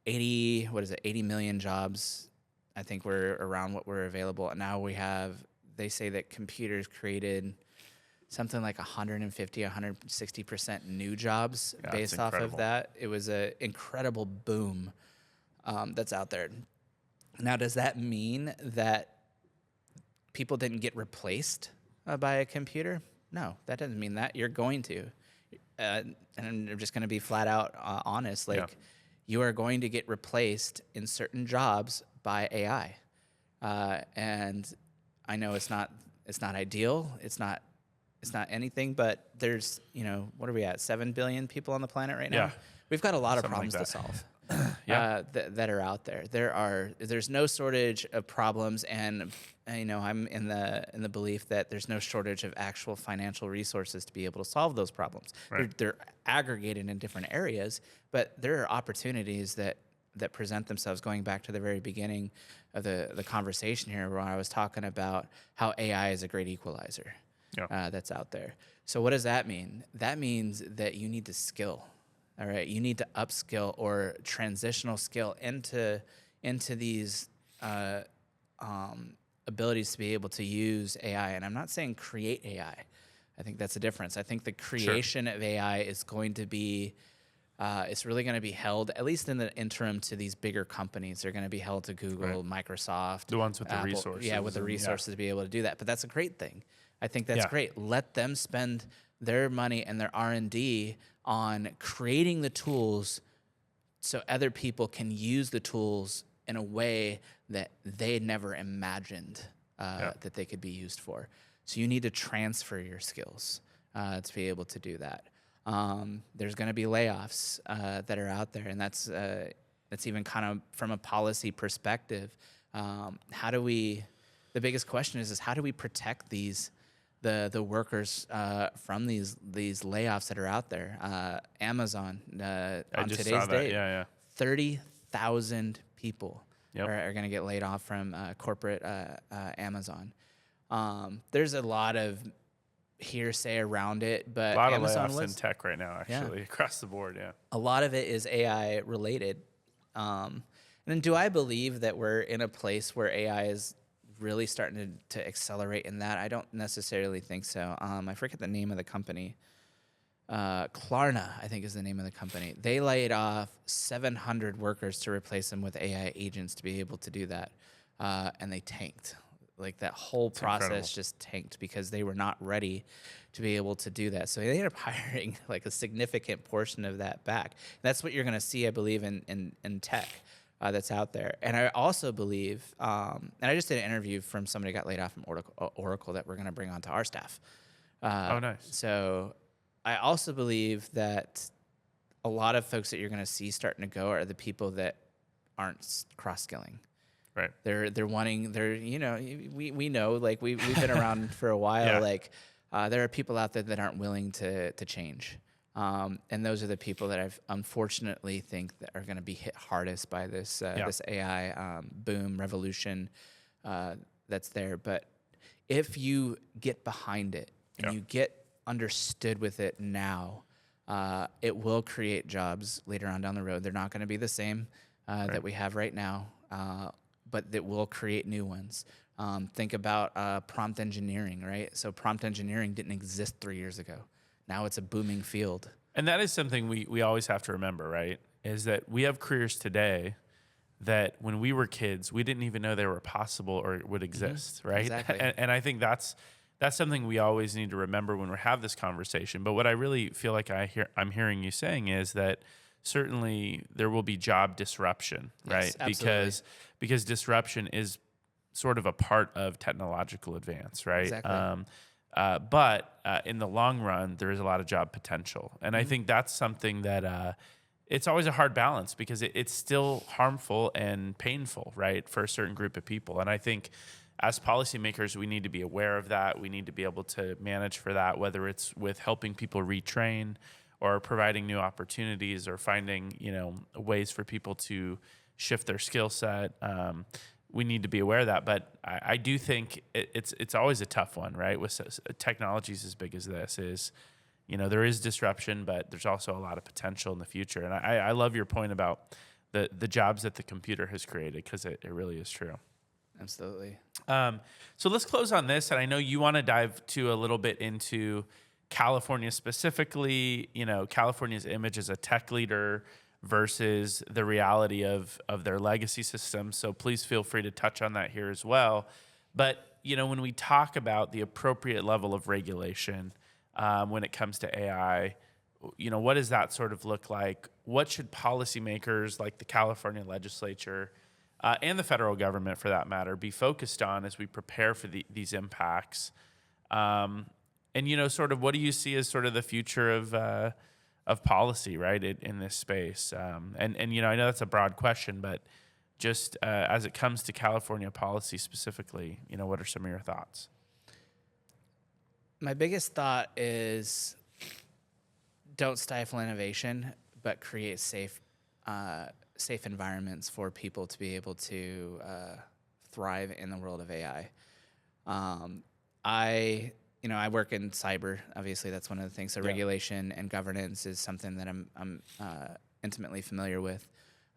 80 million jobs, I think, were around what were available. And now they say that computers created something like 150, 160% new jobs based off of that. It was an incredible boom that's out there. Now, does that mean that people didn't get replaced by a computer? No, that doesn't mean that. You're going to. And I'm just going to be flat out honest. You are going to get replaced in certain jobs by AI. And I know it's not ideal. It's not anything, but there's, what are we at? 7 billion people on the planet right now. Yeah. We've got a lot of problems to solve. That are out there. There's no shortage of problems, and I'm in the belief that there's no shortage of actual financial resources to be able to solve those problems. Right. They're aggregated in different areas, but there are opportunities that present themselves. Going back to the very beginning of the conversation here, where I was talking about how AI is a great equalizer that's out there. So what does that mean? That means that you need to skill. All right, you need to upskill or transitional skill into these abilities to be able to use AI. And I'm not saying create AI. I think that's a difference. I think the creation of AI is going to be, it's really going to be held, at least in the interim, to these bigger companies. They're going to be held to Google, Microsoft. The ones with Apple, the resources. Yeah, with the resources to be able to do that. But that's a great thing. I think that's great. Let them spend their money and their R&D on creating the tools so other people can use the tools in a way that they never imagined that they could be used for. So you need to transfer your skills. to be able to do that. There's going to be layoffs that are out there, and that's even kind of from a policy perspective. How do we? The biggest question is how do we protect the workers from these layoffs that are out there? Amazon on today's date, 30,000 people are going to get laid off from corporate Amazon. There's a lot of hearsay around it, but a lot Amazon of layoffs in tech right now, actually, across the board. Yeah, a lot of it is AI related. And then, do I believe that we're in a place where AI is really starting to accelerate in that? I don't necessarily think so. I forget the name of the company. Klarna, I think, is the name of the company. They laid off 700 workers to replace them with AI agents to be able to do that, and they tanked. Like that whole process just tanked because they were not ready to be able to do that. So they ended up hiring like a significant portion of that back. That's what you're going to see, I believe, in tech that's out there. And I also believe, and I just did an interview from somebody who got laid off from Oracle that we're going to bring onto our staff. Oh, nice. So I also believe that a lot of folks that you're going to see starting to go are the people that aren't cross-skilling. Right. They're wanting, we know, like we've been around for a while. Yeah. Like there are people out there that aren't willing to change. And those are the people that I've unfortunately think that are going to be hit hardest by this AI boom revolution that's there. But if you get behind it and you get understood with it now, it will create jobs later on down the road. They're not going to be the same that we have right now, but it will create new ones. Think about prompt engineering, right? So prompt engineering didn't exist 3 years ago. Now it's a booming field. And that is something we always have to remember, right? Is that we have careers today that when we were kids, we didn't even know they were possible or would exist, right? Exactly. And I think that's something we always need to remember when we have this conversation. But what I really feel like I'm hearing you saying is that certainly there will be job disruption, right? Absolutely. Because disruption is sort of a part of technological advance, right? Exactly. But in the long run, there is a lot of job potential. And I think that's something that it's always a hard balance because it's still harmful and painful, right, for a certain group of people. And I think as policymakers, we need to be aware of that. We need to be able to manage for that, whether it's with helping people retrain or providing new opportunities or finding, ways for people to shift their skill set. We need to be aware of that. But I do think it's always a tough one, right? With technologies as big as this is, there is disruption, but there's also a lot of potential in the future. And I love your point about the jobs that the computer has created because it really is true. Absolutely. So let's close on this. And I know you want to dive a little bit into California specifically, California's image as a tech leader versus the reality of their legacy system. So please feel free to touch on that here as well. But, when we talk about the appropriate level of regulation when it comes to AI, what does that sort of look like? What should policymakers like the California legislature and the federal government, for that matter, be focused on as we prepare for these impacts? And, sort of what do you see as sort of the future of policy, right, in this space? And I know that's a broad question, but just as it comes to California policy specifically, what are some of your thoughts? My biggest thought is don't stifle innovation, but create safe environments for people to be able to thrive in the world of AI. I work in cyber. Obviously, that's one of the things. So regulation and governance is something that I'm intimately familiar with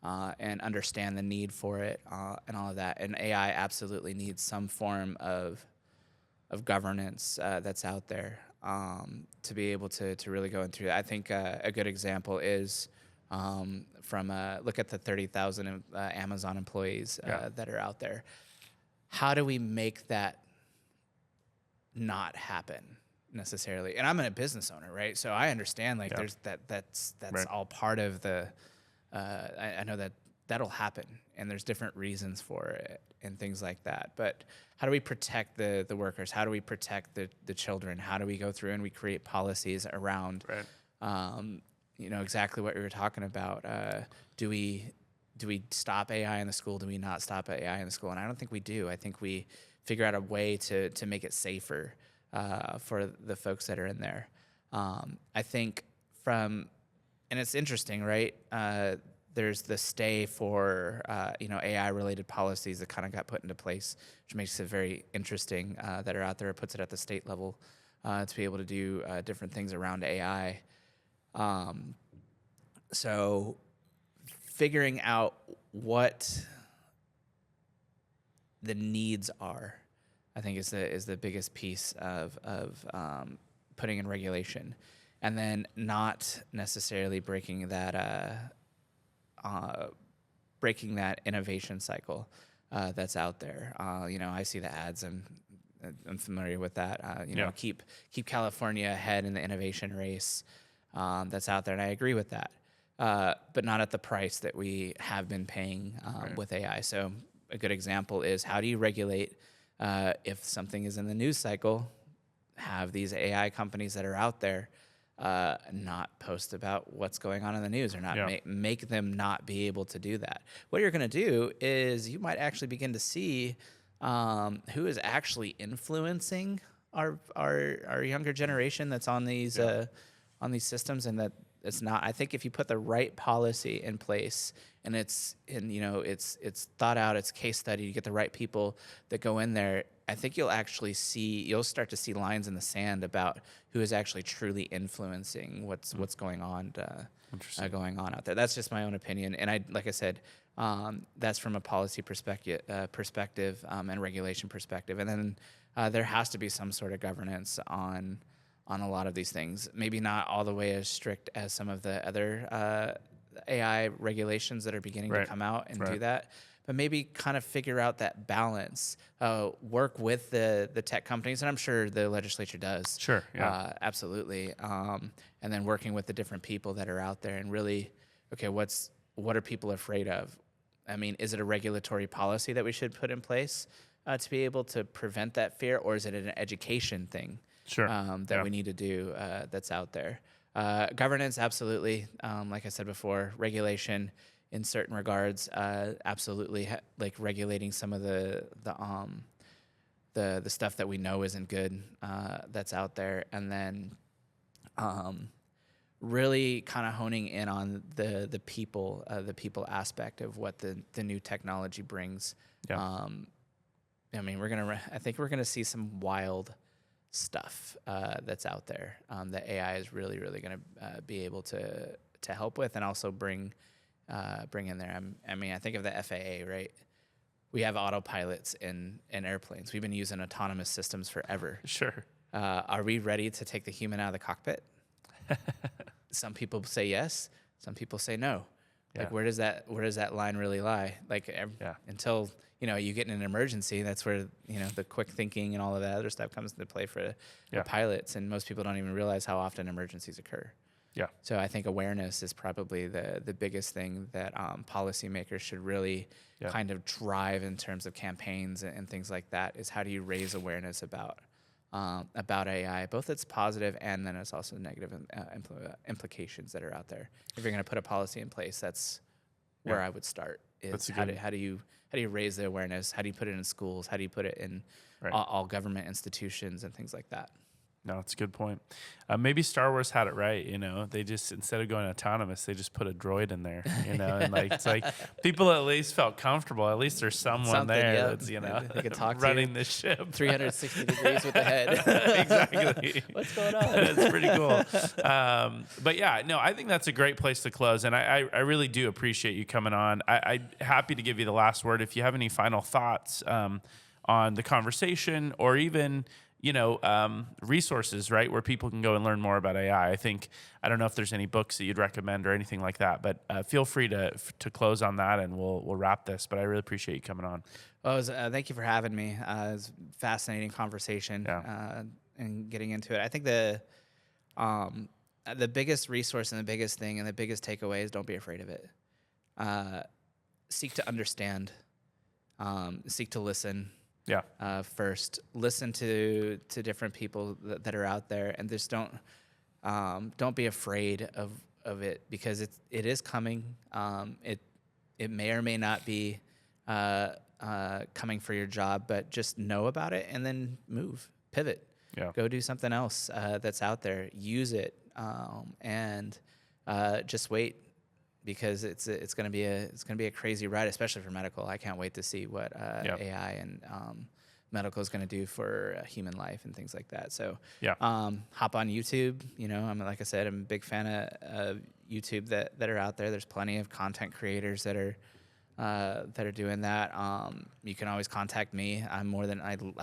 and understand the need for it and all of that. And AI absolutely needs some form of governance that's out there to be able to really go through that. I think a good example is look at the 30,000 Amazon employees that are out there. How do we make that not happen necessarily? And I'm a business owner, right? So I understand there's that's right. All part of the I know that that'll happen, and there's different reasons for it and things like that. But how do we protect the workers? How do we protect the children? How do we go through and we create policies around, exactly what we were talking about? Do we stop AI in the school? Do we not stop AI in the school? And I don't think we do. I think we figure out a way to make it safer for the folks that are in there. I think and it's interesting, right? There's the stay for AI-related policies that kind of got put into place, which makes it very interesting that are out there. It puts it at the state level to be able to do different things around AI. So figuring out what the needs are, I think is the biggest piece of putting in regulation, and then not necessarily breaking that innovation cycle that's out there. I see the ads, and I'm familiar with that. Keep California ahead in the innovation race that's out there, and I agree with that. But not at the price that we have been paying with AI. So a good example is, how do you regulate if something is in the news cycle, have these AI companies that are out there not post about what's going on in the news, or not make them not be able to do that. What you're going to do is you might actually begin to see who is actually influencing our younger generation that's on these systems, and that it's not. I think if you put the right policy in place, and it's thought out, it's case study, you get the right people that go in there, I think you'll start to see lines in the sand about who is actually truly influencing what's going on out there. That's just my own opinion, and like I said, that's from a policy perspective and regulation perspective, and then there has to be some sort of governance on a lot of these things. Maybe not all the way as strict as some of the other AI regulations that are beginning to come out and do that, but maybe kind of figure out that balance, work with the tech companies, and I'm sure the legislature does. Sure, yeah. Absolutely. And then working with the different people that are out there, and really, okay, what are people afraid of? I mean, is it a regulatory policy that we should put in place to be able to prevent that fear, or is it an education thing? Sure. That we need to do that's out there. Governance, absolutely. Like I said before, regulation in certain regards, absolutely. Like regulating some of the stuff that we know isn't good that's out there, and then really kind of honing in on the people aspect of what the new technology brings. Yeah. I mean, I think we're gonna see some wild stuff that's out there that AI is really going to be able to help with, and also bring in there. I mean, I think of the FAA, right? We have autopilots in airplanes. We've been using autonomous systems forever. Sure. Are we ready to take the human out of the cockpit? Some people say yes. Some people say no. Like, where does that line really lie? Like, until you get in an emergency, that's where the quick thinking and all of that other stuff comes into play for the pilots. And most people don't even realize how often emergencies occur. Yeah. So I think awareness is probably the biggest thing that policymakers should really kind of drive in terms of campaigns and things like that. Is how do you raise awareness about AI, both its positive and then it's also negative implications that are out there. If you're going to put a policy in place, that's where I would start. Is how do you raise the awareness? How do you put it in schools? How do you put it in all government institutions and things like that? No, that's a good point. Maybe Star Wars had it right. They just, instead of going autonomous, they just put a droid in there. And it's like people at least felt comfortable. At least there's someone there that's they could talk running the ship 360 degrees with the head. Exactly. What's going on? That's pretty cool. But yeah, no, I think that's a great place to close. And I really do appreciate you coming on. I'm happy to give you the last word. If you have any final thoughts on the conversation, or even resources, right, where people can go and learn more about AI. I don't know if there's any books that you'd recommend or anything like that, but feel free to close on that, and we'll wrap this. But I really appreciate you coming on. Well, thank you for having me. It was a fascinating conversation and getting into it. I think the biggest resource and the biggest thing and the biggest takeaway is don't be afraid of it. seek to understand, seek to listen. Yeah. First, listen to different people that are out there, and just don't be afraid of it, because it is coming. It may or may not be coming for your job, but just know about it and then move, pivot, go do something else that's out there. Use it, and just wait, because it's going to be a crazy ride, especially for medical. I can't wait to see what AI and medical is going to do for human life and things like that. So hop on YouTube. Like I said, I'm a big fan of YouTube that are out there. There's plenty of content creators that are doing that. You can always contact me. I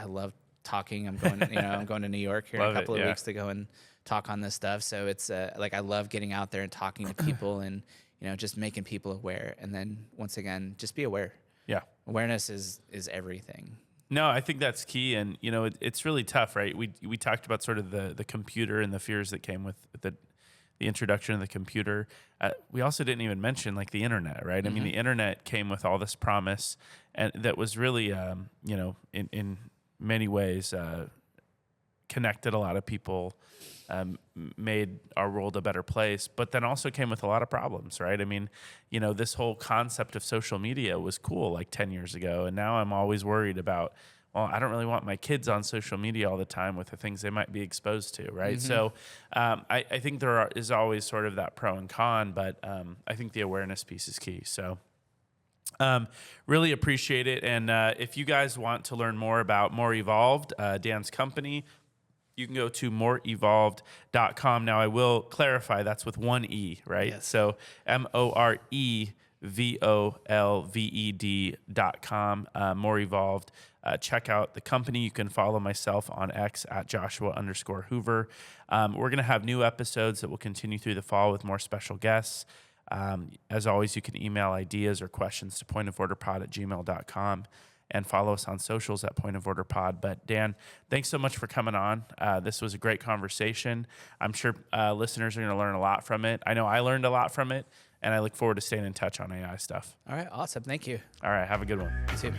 love talking. I'm going I'm going to New York here in a couple of weeks to go and talk on this stuff. So it's I love getting out there and talking to people and just making people aware. And then once again, just be aware. Yeah. Awareness is everything. No, I think that's key. And, it's really tough, right? We talked about sort of the computer and the fears that came with the introduction of the computer. We also didn't even mention like the internet, right? I mean, the internet came with all this promise, and that was really, in many ways, connected a lot of people, made our world a better place, but then also came with a lot of problems, right? I mean, this whole concept of social media was cool like 10 years ago, and now I'm always worried about, well, I don't really want my kids on social media all the time with the things they might be exposed to, right? So I think there is always sort of that pro and con, but I think the awareness piece is key. So really appreciate it. And if you guys want to learn more about Morevolved, Dan's company, you can go to morevolved.com. Now, I will clarify that's with one E, right? Yes. So morevolved.com, Morevolved. Check out the company. You can follow myself on X at Joshua_Hoover. We're going to have new episodes that will continue through the fall with more special guests. As always, you can email ideas or questions to pointoforderpod@gmail.com. and follow us on socials at Point of Order Pod. But Dan, thanks so much for coming on. This was a great conversation. I'm sure listeners are going to learn a lot from it. I know I learned a lot from it, and I look forward to staying in touch on AI stuff. All right, awesome. Thank you. All right, have a good one. You too.